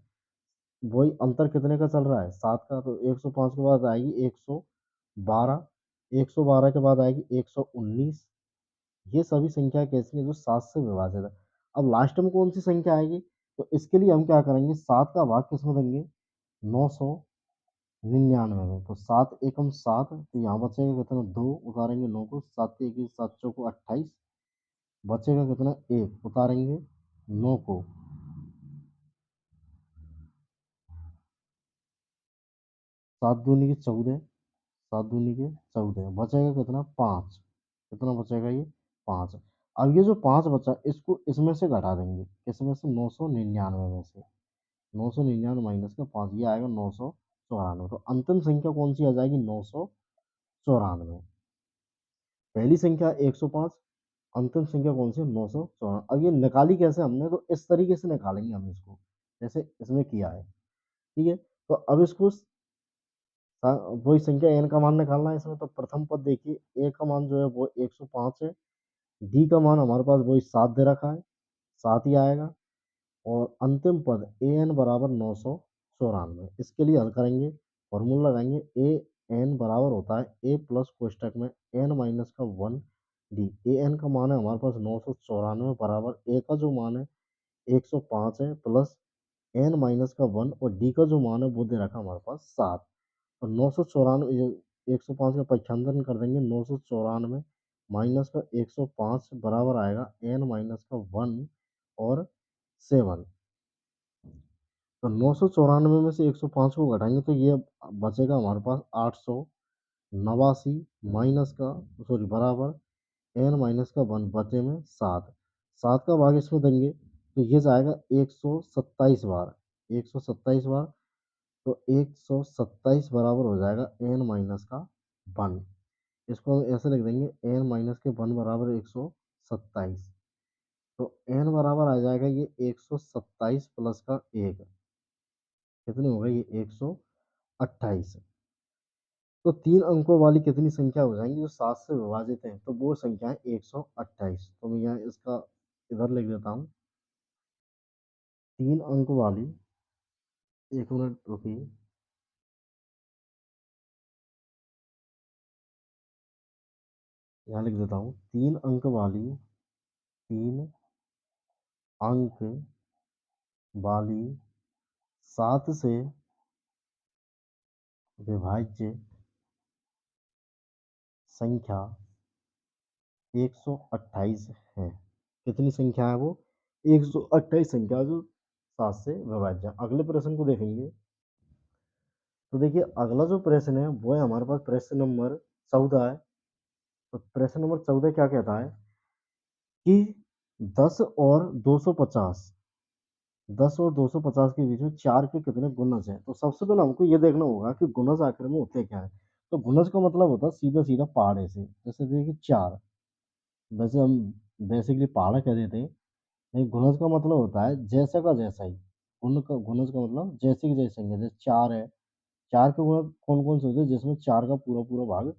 वही अंतर कितने का चल रहा है, 7 का। तो 105 के बाद आएगी 112, 112 के बाद आएगी 119। ये सभी संख्या कैसी है जो 7 से विभाजित है। अब लास्ट में कौन सी संख्या आएगी, तो इसके लिए हम क्या करेंगे, 7 का भाग किसमें देंगे, 999 में। तो 7 एकम 7, तो यहाँ बचेगा कितना 2, उतारेंगे 9 को, 7 एक 7 चौको 28, बचेगा कितना 1, उतारेंगे 9 को, 7 दूनी की 14, 7 दूनी के 14, बचेगा कितना 5। कितना बचेगा ये 5। अब ये जो 5 बचा इसको इसमें से घटा देंगे, किसमें से, 999 में से। 999 माइनस का 5, ये आएगा 994। तो अंतिम संख्या कौन सी आ जाएगी, 994। पहली संख्या 105, अंतिम संख्या कौन सी है, 994। अब ये निकाली कैसे हमने, तो इस तरीके से निकालेंगे हम इसको जैसे इसमें किया है। ठीक है, तो अब इसको वही संख्या n का मान निकालना है इसमें। तो प्रथम पद देखिए a का मान जो है वो 105 है, d का मान हमारे पास वही 7 दे रखा है, 7 ही आएगा। और अंतिम पद ए एन बराबर 994। इसके लिए हल करेंगे, फॉर्मूला लगाएंगे, ए एन बराबर होता है ए प्लस कोष्टक में एन माइनस का 1 डी। ए एन का मान है हमारे पास 994 बराबर ए का जो मान है 105 है प्लस एन माइनस का 1, और डी का जो मान है वो दे रखा हमारे पास 7। और 994, 105 का पक्षांतरण कर देंगे, 994 माइनस का 105 बराबर आएगा एन माइनस का 1 और 7। तो 994 में से 105 को घटाएंगे तो ये बचेगा हमारे पास 889 माइनस का, सॉरी, बराबर एन माइनस का 1, बचे में 7। 7 का भाग इसमें देंगे तो ये जाएगा 127 बार, 127 बार। तो 127 बराबर हो जाएगा n माइनस का 1। इसको हम ऐसे लिख देंगे n माइनस के 1 बराबर 127। तो n बराबर आ जाएगा ये 127 प्लस का 1, कितने होगा ये 128। तो 3 अंकों वाली कितनी संख्या हो जाएंगी जो 7 से विभाजित है, तो वो संख्या है 128। तो मैं यहाँ इसका इधर लिख देता हूँ 3 अंक वाली, 1 मिनट रुकिए, यहाँ लिख देता हूँ 3 अंक वाली, 3 अंक वाली 7 से विभाज्य संख्या 128 है। कितनी संख्या है वो? 128 संख्या जो 7 से विभाज्य है। अगले प्रश्न को देखेंगे। तो देखिए अगला जो प्रश्न है वो है हमारे पास प्रश्न नंबर 14 है। तो प्रश्न नंबर 14 क्या कहता है कि 10 और 250, 10 और 250 के बीच में 4 के कितने गुणज हैं? तो सबसे पहले हमको ये देखना होगा कि गुणज आखिर में होते क्या है। तो गुणज का मतलब होता है सीधा सीधा पहाड़े से, जैसे देखिए 4, वैसे हम बेसिकली पहाड़ा कह देते हैं, नहीं गुणज का मतलब होता है जैसा का जैसा ही। उनका गुणज का मतलब जैसे की जैसे संख्या, जैसे 4 है, 4 के गुणज कौन कौन से होते हैं जिसमें 4 का पूरा पूरा भाग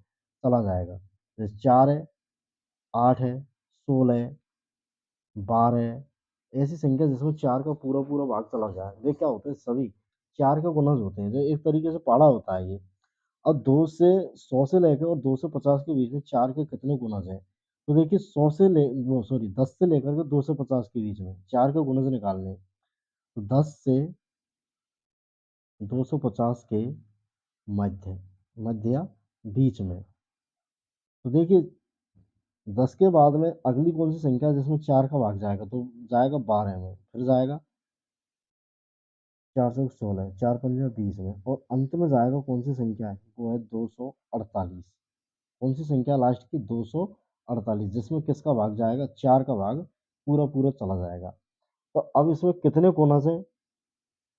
चला जाएगा। जैसे 4 है, 8 है, 16 है, 12, ऐसी संख्या जिसमें 4 का पूरा पूरा भाग चला जाए वे क्या होते हैं, सभी 4 के गुणज होते हैं। जो एक तरीके से पढ़ा होता है ये। अब 2 से 100 से लेकर और 250 के बीच में 4 के कितने गुणज हैं? तो देखिए 100 से ले वो सॉरी 10 से लेकर के 250 के बीच में 4 के गुणज निकालने हैं। तो 10 से 250 के मध्य, मध्य या बीच में। तो देखिए 10 के बाद में अगली कौन सी संख्या है जिसमें 4 का भाग जाएगा? तो जाएगा 12 में, फिर जाएगा 416, 4 पंजा 20 में, और अंत में जाएगा कौन सी संख्या है? वो है 248। कौन सी संख्या लास्ट की? 248, जिसमें किसका भाग जाएगा? 4 का भाग पूरा पूरा चला जाएगा। तो अब इसमें कितने कोना से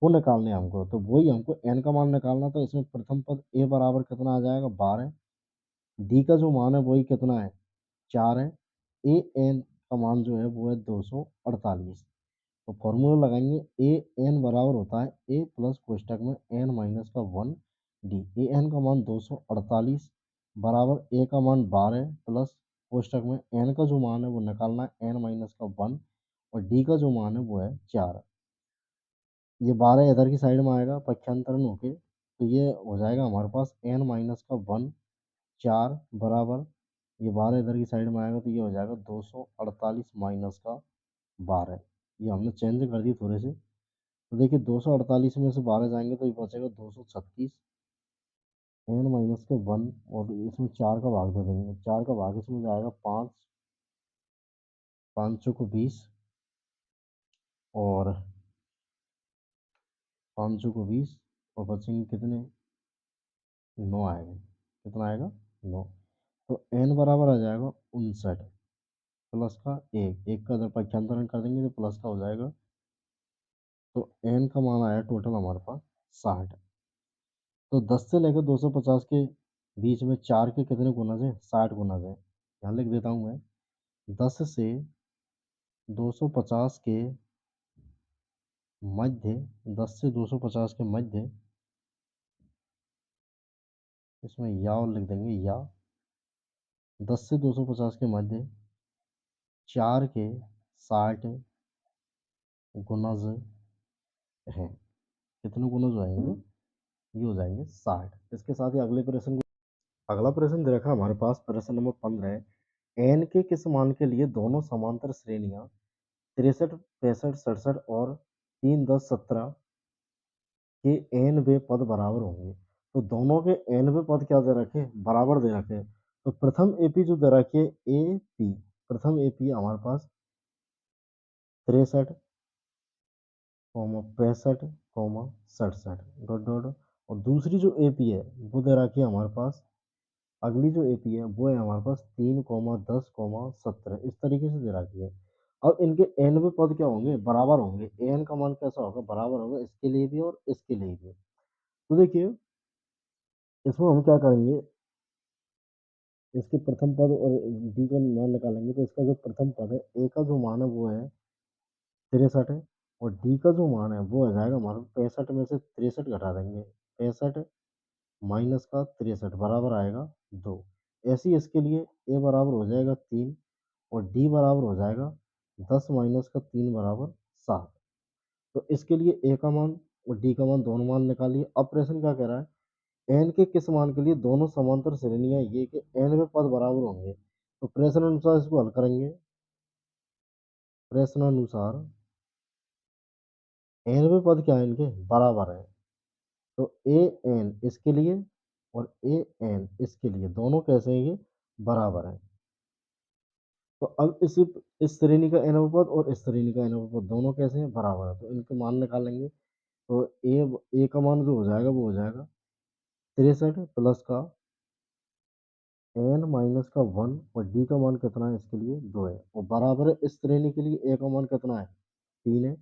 वो निकालने हैं हमको, तो वही हमको n का मान निकालना। तो इसमें प्रथम पद a बराबर कितना आ जाएगा? 12। d का जो मान है वही कितना है? 4 है। ए एन का मान जो है वो है 248। तो फॉर्मूला लगाएंगे, ए एन बराबर होता है ए प्लस कोष्टक में एन माइनस का 1 डी। ए एन का मान 248 बराबर ए का मान 12 प्लस कोष्टक में एन का जो मान है वो निकालना है एन माइनस का 1, और डी का जो मान है वो है 4। ये 12 इधर की साइड में आएगा पक्षांतरण होके, तो ये हो जाएगा हमारे पास एन माइनस का 1 4 बराबर, ये 12 इधर की साइड में आएगा तो ये हो जाएगा 248 माइनस का 12। ये हमने चेंज कर दी थोड़े से। तो देखिए 248 में से 12 जाएंगे तो ये बचेगा 236, एन माइनस के 1, और इसमें 4 का भाग दे देंगे। 4 का भाग इसमें जाएगा 5, 5 को 20, और 5 को 20, और बचेंगे कितने? 9 आएगा। कितना आएगा? 9। तो एन बराबर आ जाएगा 59 प्लस का 1, एक का अगर पक्षांतरण कर देंगे तो प्लस का हो जाएगा। तो एन का मान आया टोटल हमारे पास 60। तो 10 से लेकर 250 के बीच में 4 के कितने गुणज हैं? 60 गुणज हैं। यहाँ लिख देता हूँ मैं, 10 से 250 के मध्य, 10 से 250 के मध्य, इसमें या और लिख देंगे या, 10 से 250 के मध्य 4 के 60 गुणज हैं। कितने गुणज हो जाएंगे? ये हो जाएंगे 60। इसके साथ ही अगले प्रश्न, अगला प्रश्न दे रखा है हमारे पास, प्रश्न नंबर 15 है। एन के किस मान के लिए दोनों समांतर श्रेणियां 63, 65, 67 और 3, 10, 17 के एन वे पद बराबर होंगे? तो दोनों के एन वे पद क्या दे रखे? बराबर दे रखे। तो प्रथम एपी जो दे रखी है ए पी, प्रथम एपी हमारे पास 63, 65, 67 डॉट डॉट, और दूसरी जो एपी है वो दे रखी है हमारे पास, अगली जो एपी है वो है हमारे पास 3, 10, 17 इस तरीके से दे रखी है। अब इनके एन वे पद क्या होंगे? बराबर होंगे। एन का मान कैसा होगा? बराबर होगा इसके लिए भी और इसके लिए भी। तो देखिए इसमें हम क्या करेंगे, इसके प्रथम पद और डी का मान निकालेंगे। तो इसका जो प्रथम पद है, ए का जो मान है वो है 63 है, और डी का जो मान है वो आ जाएगा हमारा 65 में से 63 घटा देंगे, 65 माइनस का 63 बराबर आएगा 2। ऐसे ही इसके लिए ए बराबर हो जाएगा 3, और डी बराबर हो जाएगा 10 माइनस का 3 बराबर 7। तो इसके लिए ए का मान और डी का मान दोनों मान निकालिए। अब प्रश्न क्या कह रहा है, एन के किस मान के लिए दोनों समांतर श्रेणियां ये कि एन में पद बराबर होंगे। तो प्रश्न अनुसार इसको हल करेंगे। प्रश्न अनुसार एन में पद क्या है, इनके बराबर है। तो ए एन इसके लिए और ए एन इसके लिए दोनों कैसे हैं, ये बराबर है। तो अब इस श्रेणी का एन पद और इस श्रेणी का एन पद दोनों कैसे हैं, बराबर है। तो इनके मान निकालेंगे। तो ए का मान जो हो जाएगा वो हो जाएगा 63 प्लस का एन माइनस का 1, और डी का मान कितना है इसके लिए 2 है, और बराबर है इस श्रेणी के लिए ए का मान कितना है 3 है,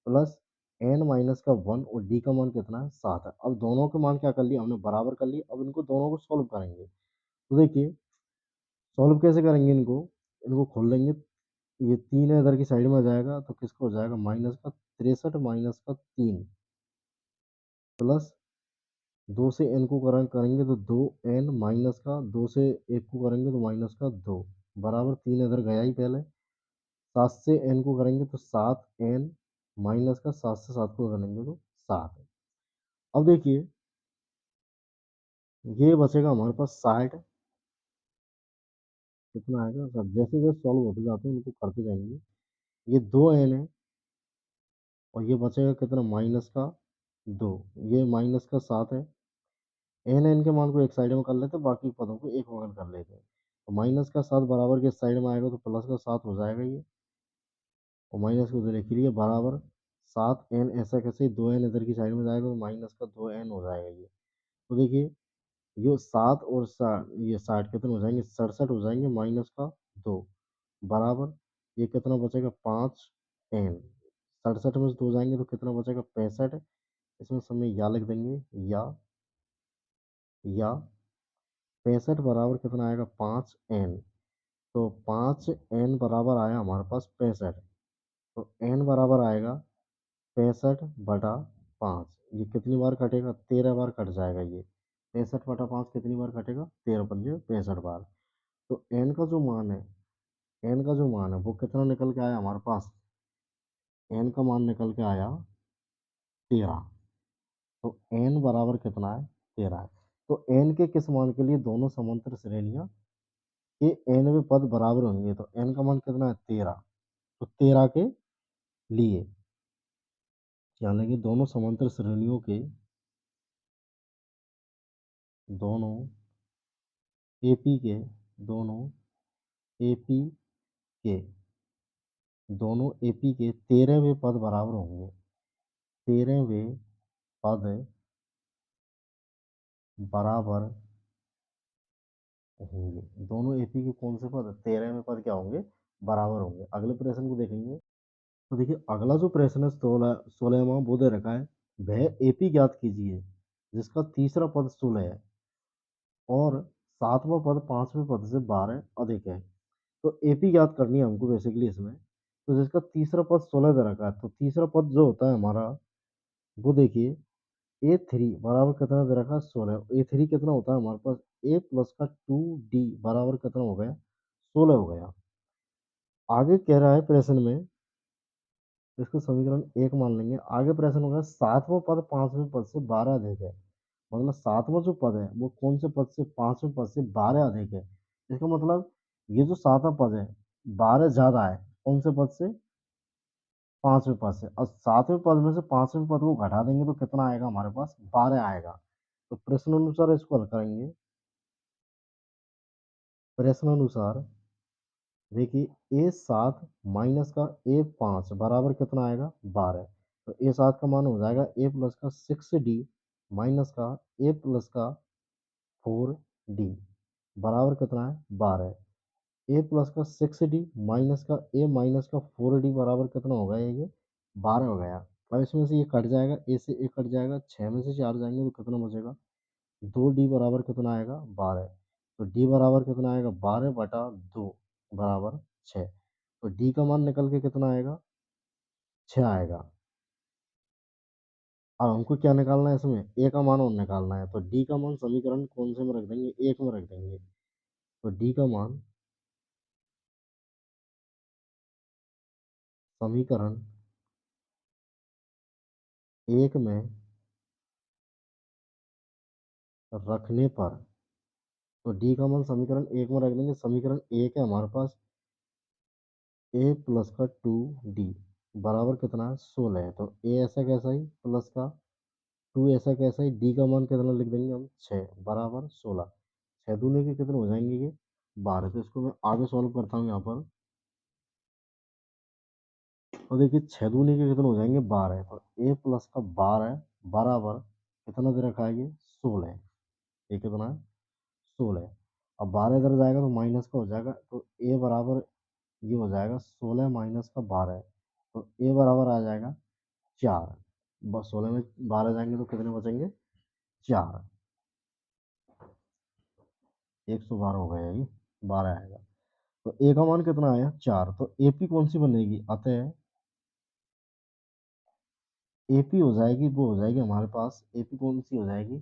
प्लस एन माइनस का 1, और डी का मान कितना है 7 है। अब दोनों के मान क्या कर लिए हमने, बराबर कर लिए। अब इनको दोनों को सॉल्व करेंगे। तो देखिए सॉल्व कैसे करेंगे, इनको इनको खोल लेंगे। ये 3 है इधर की साइड में आ जाएगा, तो किसका हो जाएगा माइनस का 63 माइनस का 3, प्लस 2 से एन को करेंगे तो 2 एन, माइनस का 2 से 1 को करेंगे तो माइनस का 2, बराबर 3 इधर गया ही पहले। 7 से एन को करेंगे तो 7 एन, माइनस का 7 से 7 को करेंगे तो 7। अब देखिए ये बचेगा हमारे पास 60। कितना आएगा सब, जैसे जैसे सॉल्व होते जाते हैं उनको करते जाएंगे। ये 2 एन है, और ये बचेगा कितना माइनस का 2, ये माइनस का 7 है। एन एन के मान को एक साइड में कर लेते हैं, बाकी पदों को एक बगल कर लेते हैं। तो माइनस का 7 बराबर के साइड में आएगा तो प्लस का 7 हो जाएगा ये, और माइनस को उधर लिख लिए बराबर 7 एन। ऐसा कैसे 2 एन इधर की साइड में जाएगा तो माइनस का 2 एन हो जाएगा ये। तो देखिए ये 7 और 60, ये 60 कितने हो जाएंगे 67 हो जाएंगे, माइनस का 2, बराबर ये कितना बचेगा 5 एन। 67 में से 2 जाएंगे तो कितना बचेगा 65। इसमें सब में या लिख देंगे, या 65 बराबर कितना आएगा 5 एन। तो 5 एन बराबर आया हमारे पास 65। तो एन बराबर आएगा 65/5। ये कितनी बार कटेगा 13 बार कट जाएगा ये। 65/5 कितनी बार कटेगा 13 65 बार। तो एन का जो मान है, एन का जो मान है वो कितना निकल के आया हमारे पास, एन का मान निकल के आया 13। तो एन बराबर कितना है 13 है। तो एन के किस मान के लिए दोनों समांतर श्रेणियां के एन में पद बराबर होंगे। तो एन का मान कितना है 13। तो 13 के लिए यानी कि दोनों समांतर श्रेणियों के, दोनों एपी के, दोनों एपी के, दोनों एपी के 13वें पद बराबर होंगे। 13वें पद बराबर होंगे। दोनों एपी के कौन से पद, 13वें पद क्या होंगे, बराबर होंगे। अगले प्रश्न को देखेंगे। तो देखिए अगला जो प्रश्न है 16वां वो दे रखा है, वह एपी ज्ञात कीजिए जिसका तीसरा पद 16 है और सातवां पद पांचवें पद से 12 अधिक है। तो एपी ज्ञात करनी है हमको बेसिकली इसमें। तो जिसका तीसरा पद 16 दे रखा है, तो तीसरा पद जो होता है हमारा वो देखिए A3 बराबर कितना दे रखा है 16। A3 कितना होता है हमारे पास, A प्लस का 2D बराबर कितना हो गया 16 हो गया। आगे कह रहा है प्रश्न में, इसको समीकरण 1 मान लेंगे। आगे प्रश्न होगा सातवां पद पांचवें पद से 12 अधिक है। मतलब सातवां जो पद है वो कौन से पद से, पांचवें पद से 12 अधिक है। इसका मतलब ये जो सातवां पद है 12 ज्यादा है कौन से पद से, पांचवें पद से। और सातवें पद में से पांचवें पद को घटा देंगे तो कितना आएगा हमारे पास 12 आएगा। तो प्रश्न अनुसार इसको हल करेंगे। प्रश्न अनुसार देखिए A7 माइनस का A5 बराबर कितना आएगा 12। तो A7 का मान हो जाएगा A प्लस का 6D माइनस का A प्लस का 4D बराबर कितना है 12। A प्लस का 6D माइनस का A माइनस का 4D बराबर कितना हो गया ये 12 हो गया। अब इसमें से ये कट जाएगा, ए से ए कट जाएगा, 6 में से 4 जाएंगे तो कितना बचेगा, 2d बराबर कितना आएगा, 12। तो d बराबर कितना आएगा, 12/2 बराबर 6। तो d का मान निकल के कितना आएगा, 6 आएगा। अब हमको क्या निकालना है, इसमें a का मान और निकालना है। तो d का मान समीकरण कौन से में रख देंगे, एक में रख देंगे। तो d का मान समीकरण एक में रखने पर, तो d का मान समीकरण एक में रख देंगे। समीकरण एक है हमारे पास a प्लस का 2d बराबर कितना है, 16 है। तो a ऐसा कैसा ही प्लस का 2 ऐसा कैसा ही, d का मान कितना लिख देंगे हम, 6 बराबर 16। 6 दूनी के कितने हो जाएंगे ये, 12। तो इसको मैं आगे सॉल्व करता हूँ यहाँ पर। तो देखिए 6 दूनी के कितने हो जाएंगे, 12। तो a प्लस का 12 बराबर कितना दे रखा है, ये 16। ये कितना है, 16। अब 12 इधर जाएगा तो माइनस का हो जाएगा। तो a बराबर ये हो जाएगा 16 माइनस का 12। तो a बराबर आ जाएगा 4। बस 16 में 12 जाएंगे तो कितने बचेंगे, 4। 112 हो गया ये, 12 आएगा। तो a का मान कितना आया, 4। तो AP कौन सी बनेगी, अतः AP हो जाएगी, वो हो जाएगी हमारे पास, AP कौन सी हो जाएगी,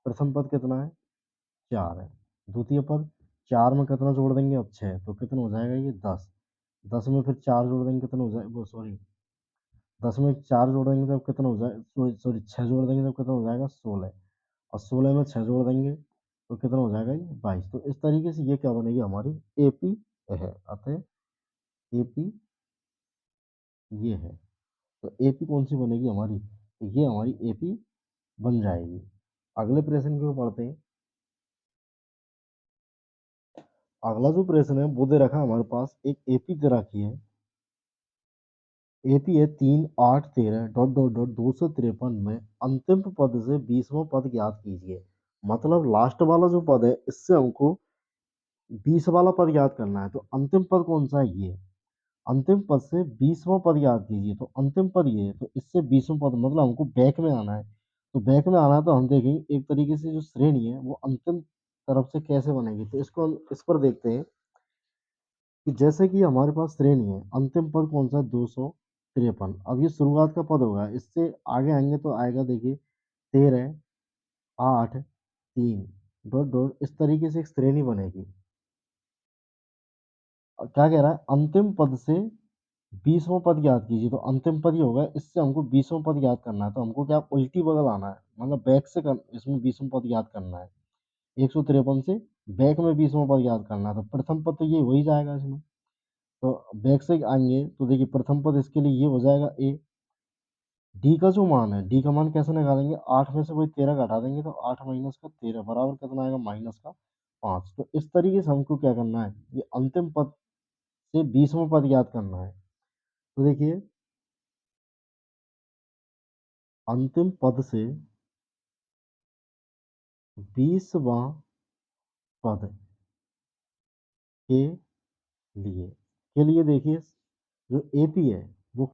प्रथम पद कितना है, 4 है। द्वितीय पद 4 में कितना जोड़ देंगे, अब 6। तो कितना हो जाएगा ये, 10। 10 में फिर 4 जोड़ देंगे, कितना हो जाएगा, वो सॉरी 10 में 4 जोड़ देंगे तब कितना हो जाएगा, सॉरी 6 जोड़ देंगे तब कितना हो जाएगा, 16। और 16 में 6 जोड़ देंगे तो कितना हो जाएगा, ये 22। तो इस तरीके से ये क्या बनेगी, हमारी AP है। अतः AP ये है। तो AP कौन सी बनेगी हमारी, तो ये हमारी AP बन जाएगी। अगले प्रश्न को पढ़ते हैं। अगला जो प्रश्न है वो दे रखा है हमारे पास, एक AP दे रखी है। AP है 3 8 13 डॉट डॉट डॉट 253 में अंतिम पद से 20वां पद ज्ञात कीजिए। मतलब लास्ट वाला जो पद है इससे हमको 20 वाला पद याद करना है। तो अंतिम पद कौन सा है, ये अंतिम पद से 20वां पद याद कीजिए। तो अंतिम पद ये है, तो इससे 20वां पद मतलब हमको बैक में आना है। तो बैक में आना है तो हम देखेंगे एक तरीके से जो श्रेणी है वो अंतिम तरफ से कैसे बनेगी। तो इसको हम इस पर देखते हैं कि जैसे कि हमारे पास श्रेणी है, अंतिम पद कौन सा है, 253। अब ये शुरुआत का पद होगा, इससे आगे आएंगे तो आएगा देखिए 13 8 3 डॉट डॉट, इस तरीके से एक श्रेणी बनेगी। और क्या कह रहा है, अंतिम पद से 20वां पद याद कीजिए। तो अंतिम पद ही होगा, इससे हमको 20वां पद याद करना है। तो हमको क्या उल्टी बगल आना है, मतलब बैक से इसमें 20वां पद याद करना है। 153 से बैक में 20वां पद याद करना है। तो प्रथम पद तो ये हो ही जाएगा इसमें। तो बैक से आएंगे तो देखिए प्रथम पद इसके लिए ये हो जाएगा ए। डी का जो मान है, डी का मान कैसे निकालेंगे, 8 में से कोई 13 घटा देंगे तो 8 माइनस का 13 बराबर कितना आएगा, माइनस का 5। तो इस तरीके से हमको क्या करना है, ये अंतिम पद से 20वां पद याद करना है। तो देखिए अंतिम पद से 20वां पद के लिए देखिए जो एपी है वो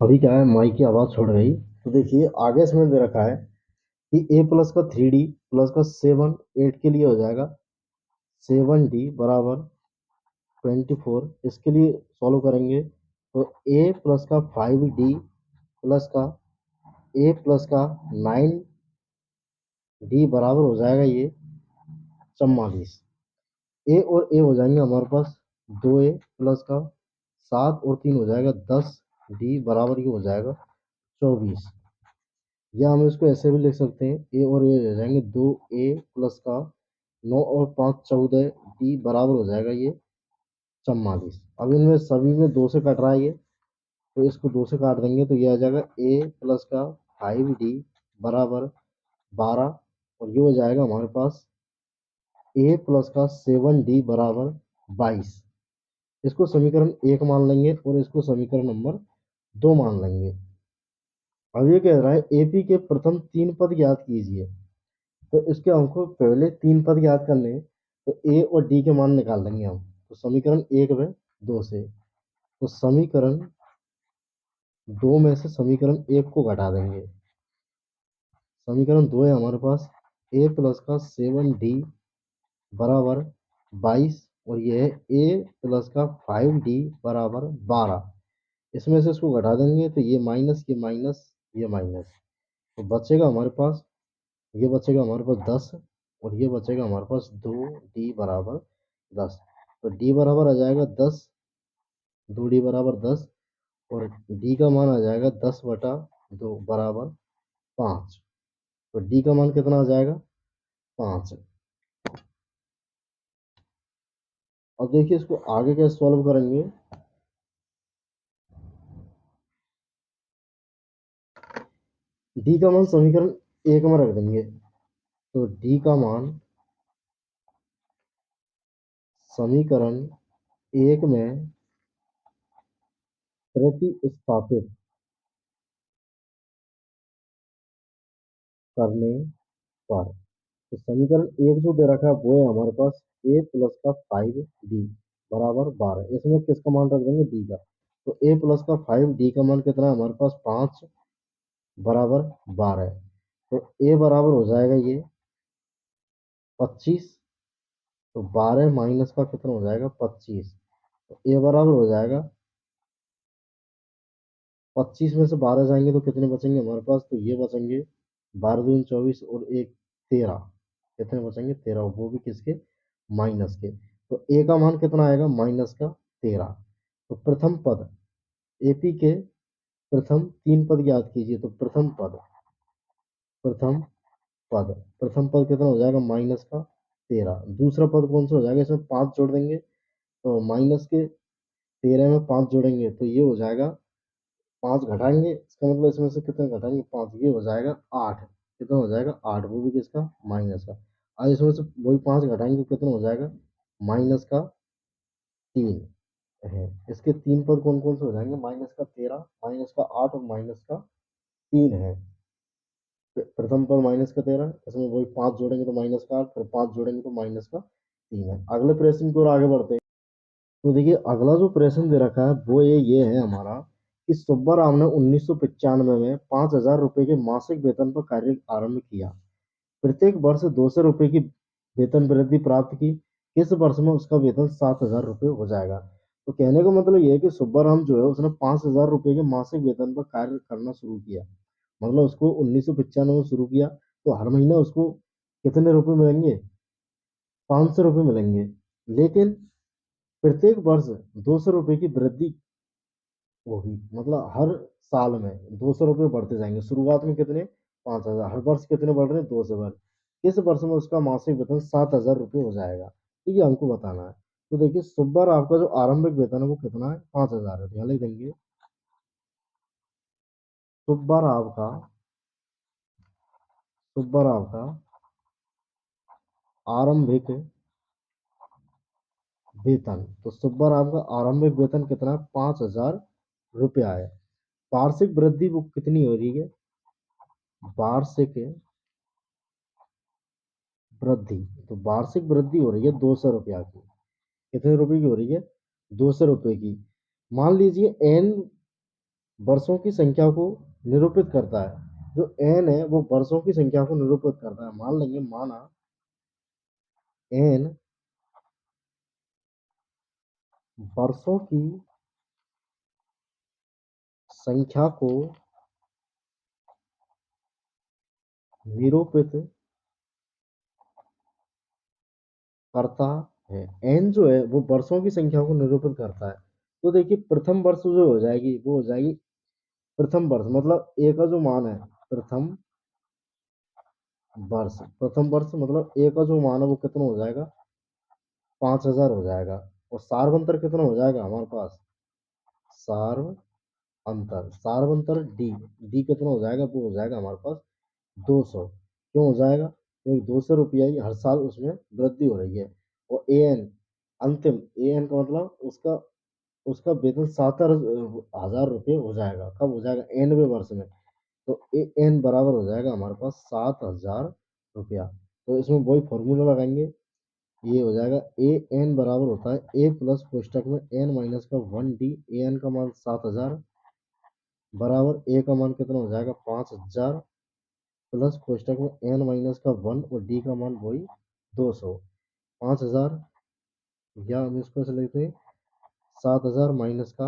अभी क्या है, माइक की आवाज़ छोड़ गई। तो देखिए आगे इसमें दे रखा है कि ए प्लस का 3D प्लस का 7 8 के लिए हो जाएगा 7D बराबर 24। इसके लिए सॉल्व करेंगे तो ए प्लस का 5D प्लस का ए प्लस का 9D बराबर हो जाएगा ये 44। ए और ए हो जाएंगे हमारे पास 2A प्लस का 7 और 3 हो जाएगा 10D बराबर ये हो जाएगा 24। या हम इसको ऐसे भी लिख सकते हैं ए और ए हो जाएंगे 2A प्लस का 9 और 5 14D बराबर हो जाएगा ये 44। अब इनमें सभी में 2 से कट रहा है ये, तो इसको 2 से काट देंगे तो ये आ जाएगा ए प्लस का 5D बराबर 12। और ये हो जाएगा हमारे पास ए प्लस का 7D बराबर 22। इसको समीकरण 1 मान लेंगे और इसको समीकरण नंबर 2 मान लेंगे। अब ये कह रहा है एपी के प्रथम 3 पद ज्ञात कीजिए। तो इसके हमको पहले 3 पद ज्ञात करने हैं, तो ए और डी के मान निकाल लेंगे हम। तो समीकरण 1 में 2 से, तो समीकरण 2 में से समीकरण 1 को घटा देंगे। समीकरण 2 है हमारे पास ए प्लस का 7D बराबर 22 और ये है ए प्लस का 5D बराबर 12। इसमें से इसको घटा देंगे तो ये माइनस, ये माइनस, ये माइनस, तो बचेगा हमारे पास, ये बचेगा हमारे पास 10 और ये बचेगा हमारे पास 2D बराबर 10। तो D बराबर आ जाएगा 10, 2D बराबर 10 और D का मान आ जाएगा 10/2 बराबर 5। तो D का मान कितना आ जाएगा 5। अब देखिए इसको आगे कैसे सॉल्व करेंगे। D का मान समीकरण 1 में रख देंगे, तो D का मान समीकरण 1 में प्रतिस्थापित करने पर, तो समीकरण 1 जो दे रखा है वो है हमारे पास ए प्लस का 5D बराबर 12। इसमें किसका मान रख देंगे, डी का। तो ए प्लस का 5D का मान कितना है हमारे पास 5 बराबर 12। तो ए बराबर हो जाएगा ये 25। तो 12 माइनस का कितना हो जाएगा 25। तो ए बराबर हो जाएगा 25 में से 12 जाएंगे तो कितने बचेंगे हमारे पास, तो ये बचेंगे 12 दूनी 24 और एक 13। कितने बचेंगे 13, वो भी किसके, माइनस के। तो ए का मान कितना आएगा माइनस का 13। तो प्रथम पद एपी के प्रथम 3 पद याद कीजिए। तो प्रथम पद प्रथम पद कितना हो जाएगा माइनस का 13। दूसरा पद कौन सा हो जाएगा, इसमें 5 जोड़ देंगे तो माइनस के 13 में 5 जोड़ेंगे तो ये हो जाएगा 5 घटाएंगे, इसका मतलब इसमें से कितना घटाएंगे 5, ये हो जाएगा 8। कितना हो जाएगा 8, वो भी किसका, माइनस का। आज इसमें से वही 5 घटाएंगे तो कितना हो जाएगा माइनस का 3 है। इसके 3 पद कौन कौन से हो जाएंगे, माइनस का 13, माइनस का 8 और माइनस का 3 है। प्रथम पद माइनस का 13, इसमें वही 5 जोड़ेंगे तो माइनस का 8, फिर 5 जोड़ेंगे तो माइनस का 3 है। अगले प्रश्न की ओर आगे बढ़ते हैं। तो देखिए अगला जो प्रश्न दे रखा है वो ये है हमारा कि सुब्बा राव ने 1995 में 5,000 रुपए के मासिक वेतन पर कार्य आरंभ किया। प्रत्येक वर्ष 200 रुपए की वेतन वृद्धि प्राप्त की। किस वर्ष में उसका वेतन 7,000 रुपए हो जाएगा। तो कहने का मतलब ये है कि सुब्बा राम जो है उसने 5,000 रुपए के मासिक वेतन पर कार्य करना शुरू किया। मतलब उसको 1995 में शुरू किया, तो हर महीने उसको कितने रुपए मिलेंगे, 500 रुपये मिलेंगे। लेकिन प्रत्येक वर्ष 200 रुपये की वृद्धि होगी, मतलब हर साल में 200 रुपये बढ़ते जाएंगे। शुरुआत में कितने, 5,000, हर वर्ष कितने बढ़ रहे हैं, 2 से बढ़। इस वर्ष में उसका मासिक वेतन 7,000 रुपये हो जाएगा। तो ये हमको बताना है। तो देखिए सुब्बा राव का जो आरंभिक वेतन है वो कितना है, 5,000 है। तो यहाँ लिख देंगे सुब्बा राव का सुब्बा राव का आरंभिक वेतन। तो सुब्बा राव का आरंभिक वेतन कितना है, 5,000 रुपया है। वार्षिक वृद्धि वो कितनी हो रही है, वार्षिक वृद्धि। तो वार्षिक वृद्धि हो रही है 200 रुपया की। कितने रुपए की हो रही है, 200 रुपये की। मान लीजिए एन वर्षों की संख्या को निरूपित करता है। जो एन है वो वर्षों की संख्या को निरूपित करता है। मान लेंगे, माना एन वर्षों की संख्या को निरूपित करता है। एन जो है वो वर्षों की संख्या को निरूपित करता है। तो देखिए प्रथम वर्ष जो हो जाएगी वो हो जाएगी प्रथम वर्ष, मतलब ए का जो मान है प्रथम वर्ष। प्रथम वर्ष मतलब ए का जो मान है वो कितना हो जाएगा, 5,000 हो जाएगा। और सार्वंतर कितना हो जाएगा हमारे पास, सार्व अंतर, सार्वंतर डी, डी कितना हो जाएगा, वो हो जाएगा हमारे पास 200। क्यों हो जाएगा, क्योंकि 200 रुपया ही हर साल उसमें वृद्धि हो रही है। और ए एन अंतिम, ए एन का मतलब उसका उसका वेतन 7,000 रुपये हो जाएगा। कब हो जाएगा, एनवे वर्ष में। तो ए एन बराबर हो जाएगा हमारे पास 7,000 रुपया। तो इसमें वही फॉर्मूला लगाएंगे, ये हो जाएगा ए एन बराबर होता है ए प्लस कोष्टक में एन माइनस का 1 डी। ए एन का मान 7,000 बराबर ए का मान कितना हो जाएगा 5,000 प्लस कोष्टक में एन माइनस का 1 और डी का मान वही 200। 5,000, या हम इसको ऐसे लिखते हैं 7,000 माइनस का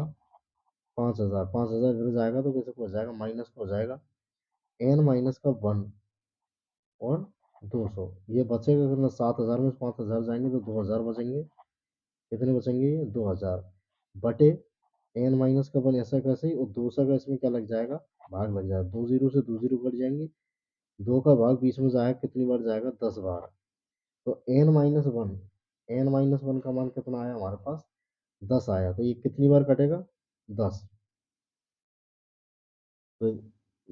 5,000, 5,000 इधर जाएगा तो कैसे हो जाएगा, माइनस हो जाएगा एन माइनस का 1 और 200। ये बचेगा कितना, 7,000 में 5,000 जाएंगे तो 2,000 बचेंगे। कितने बचेंगे, 2,000 बटे एन माइनस का 1 ऐसा कैसे ही, और 200 का इसमें क्या लग जाएगा, भाग लग जाएगा। 2 जीरो से 2 जीरो कट जाएंगे, 2 का भाग बीच में जाएगा, कितनी बार जाएगा, 10 बार। तो एन माइनस वन का मान कितना आया हमारे पास, 10 आया। तो ये कितनी बार कटेगा, 10। तो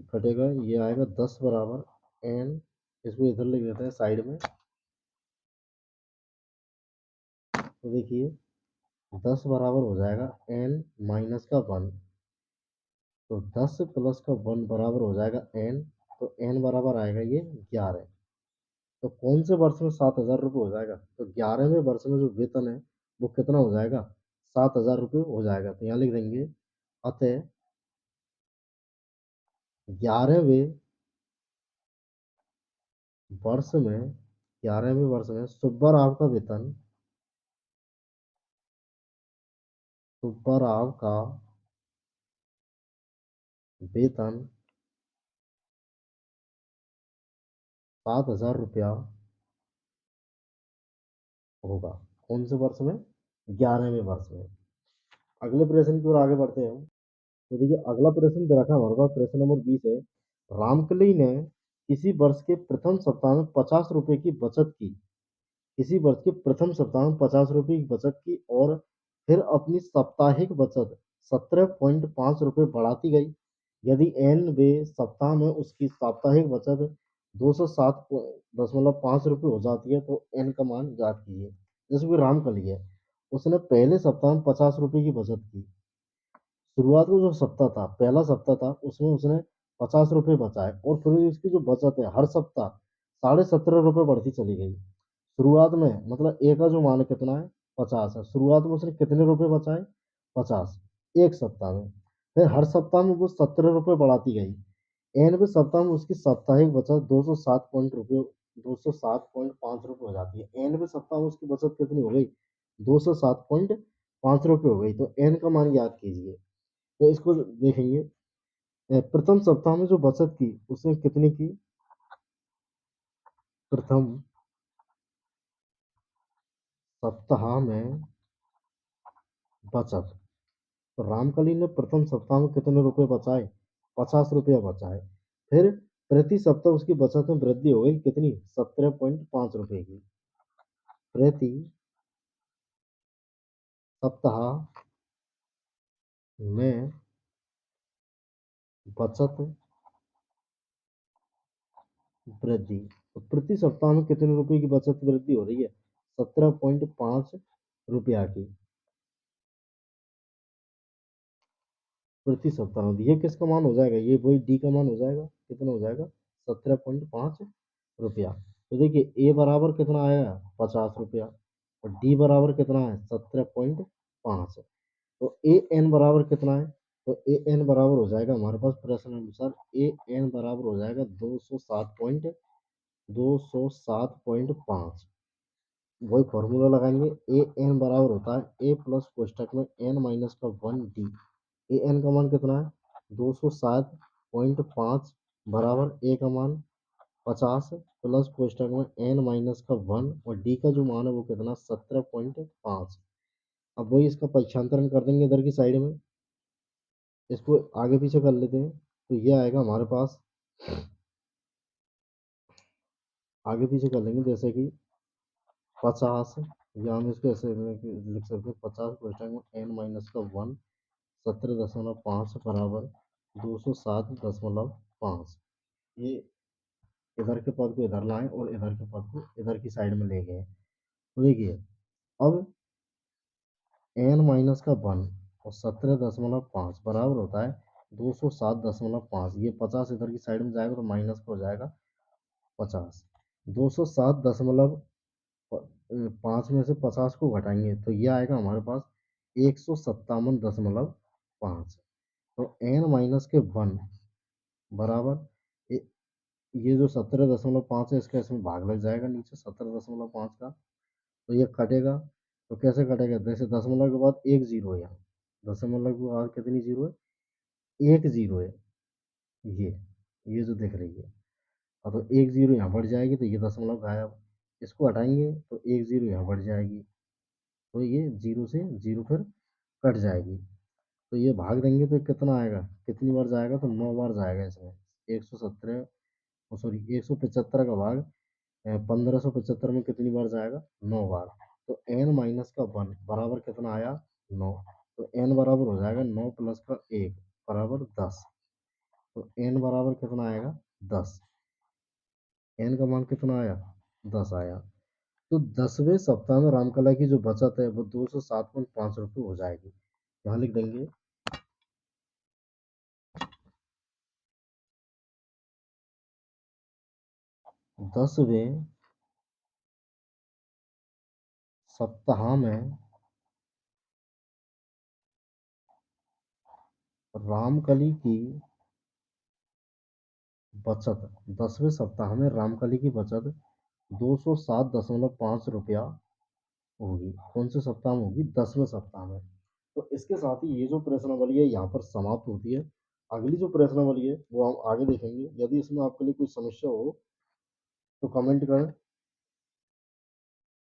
कटेगा, ये आएगा 10 बराबर एन, इसको इधर लिख देते हैं साइड में। तो देखिए 10 बराबर हो जाएगा एन माइनस का 1। तो 10 प्लस का 1 बराबर हो जाएगा एन। तो एन बराबर आएगा ये 11। तो कौन से वर्ष में 7,000 रुपये हो जाएगा, तो 11वें वर्ष में जो वेतन है वो कितना हो जाएगा, 7,000 रुपये हो जाएगा। तो यहाँ लिख देंगे, अतः 11वें वर्ष में, 11वें वर्ष में सुब्बा राव का वेतन, सुब्बा राव का वेतन 7,000 रुपया होगा। कौन से वर्ष में, 11वें वर्ष में। अगले प्रश्न की ओर आगे बढ़ते हैं। तो देखिए अगला प्रश्न दे रखा है हमारे पास, प्रश्न नंबर 20 है। रामकली ने किसी वर्ष के प्रथम सप्ताह में 50 रुपए की बचत की, किसी वर्ष के प्रथम सप्ताह में 50 रुपए की बचत की, और फिर अपनी साप्ताहिक बचत 17.5 रुपये बढ़ाती गई। यदि एन वे सप्ताह में उसकी साप्ताहिक बचत 207.5 रुपये हो जाती है तो एन का मान ज्ञात कीजिए। जैसे कि रामकली है, उसने पहले सप्ताह में 50 रुपए की बचत की। शुरुआत में जो सप्ताह था, पहला सप्ताह था, उसमें उसने 50 रुपये बचाए, और फिर उसकी जो बचत है हर सप्ताह 17.5 रुपये बढ़ती चली गई। शुरुआत में मतलब ए का जो मान है कितना है, 50 है। शुरुआत में उसने कितने रुपए बचाए, 50, एक सप्ताह में। फिर हर सप्ताह में वो 17 रुपये बढ़ाती गई। एनवें सप्ताह में उसकी साप्ताहिक बचत 207.5 रुपये हो जाती है। एनवें सप्ताह में उसकी बचत कितनी हो गई, 207.5 रुपये हो गई। तो एन का मान याद कीजिए। तो इसको देखेंगे, प्रथम सप्ताह में जो बचत की उसने कितनी की, प्रथम सप्ताह में बचत। तो रामकली ने प्रथम सप्ताह में कितने रुपए बचाए, 50 रुपया बचाए। फिर प्रति सप्ताह उसकी बचत में वृद्धि हो गई, कितनी, 17.5 रुपए की। प्रति सप्ताह में बचत वृद्धि। तो प्रति सप्ताह में कितने रुपए की बचत वृद्धि हो रही है, 17.5 रुपया की प्रति सप्ताह में। ये किसका मान हो जाएगा, ये वही डी का मान हो जाएगा। कितना हो जाएगा, 17.5 रुपया। तो देखिए ए बराबर कितना आया, 50 रुपया, और डी बराबर कितना है, 17.5। तो ए एन बराबर कितना है, तो ए एन बराबर हो जाएगा हमारे पास प्रश्न अनुसार ए एन बराबर हो जाएगा 207.5। वही फॉर्मूला लगाएंगे। ए एन बराबर होता है ए प्लस कोष्टक में एन माइनस का 1 डी। ए एन का मान कितना है 207.5 बराबर ए का मान 50 प्लस कोष्टक में एन माइनस का 1 और डी का जो मान है वो कितना 17.5। अब वही इसका पक्षांतरण कर देंगे इधर की साइड में, इसको आगे पीछे कर लेते हैं तो ये आएगा हमारे पास, आगे पीछे कर लेंगे जैसे कि 50, या हम इसको ऐसे लिख सकते हैं 50 कोष्टक में एन माइनस का 1 17.5 बराबर 207.5। ये इधर के पद को इधर लाएं और इधर के पद को इधर की साइड में ले गए। तो देखिए अब एन माइनस का 1 और 17.5 बराबर होता है 207.5। ये 50 इधर की साइड में जाएगा तो माइनस का हो जाएगा 50। 207.5 में से 50 को घटाएंगे तो ये आएगा हमारे पास 157.5। तो एन माइनस के 1 बराबर ये जो 17.5 है इसका इसमें भाग लग जाएगा नीचे 17.5 का, तो ये कटेगा। तो कैसे कटेगा, जैसे दशमलव के बाद एक जीरो है यहाँ, दशमलव के बाद कितनी जीरो है, एक जीरो है। ये ये जो दिख रही है, अब तो एक जीरो यहाँ बढ़ जाएगी तो ये दशमलव गायब, इसको हटाएंगे तो एक जीरो यहाँ बढ़ जाएगी, तो ये जीरो से जीरो फिर कट जाएगी। तो ये भाग देंगे तो कितना आएगा, कितनी बार जाएगा तो 9 बार जाएगा इसमें। 117, सॉरी 175 का भाग 1575 में कितनी बार जाएगा, 9 बार। तो एन माइनस का 1 बराबर कितना आया, 9। तो एन बराबर हो जाएगा 9 प्लस का 1 बराबर 10। तो एन बराबर कितना आएगा, 10। एन का मान कितना आया, 10 आया। तो 10वें सप्ताह में रामकला की जो बचत है वो 207.5 रुपये हो जाएगी। यहाँ लिख देंगे 10वें सप्ताह में रामकली की बचत, 10वें सप्ताह में रामकली की बचत 207.5 रुपया होगी। कौन से सप्ताह में होगी, 10वें सप्ताह में। तो इसके साथ ही ये जो प्रश्नावली है यहाँ पर समाप्त होती है। अगली जो प्रश्नावली है वो हम आगे देखेंगे। यदि इसमें आपके लिए कोई समस्या हो तो कमेंट करें।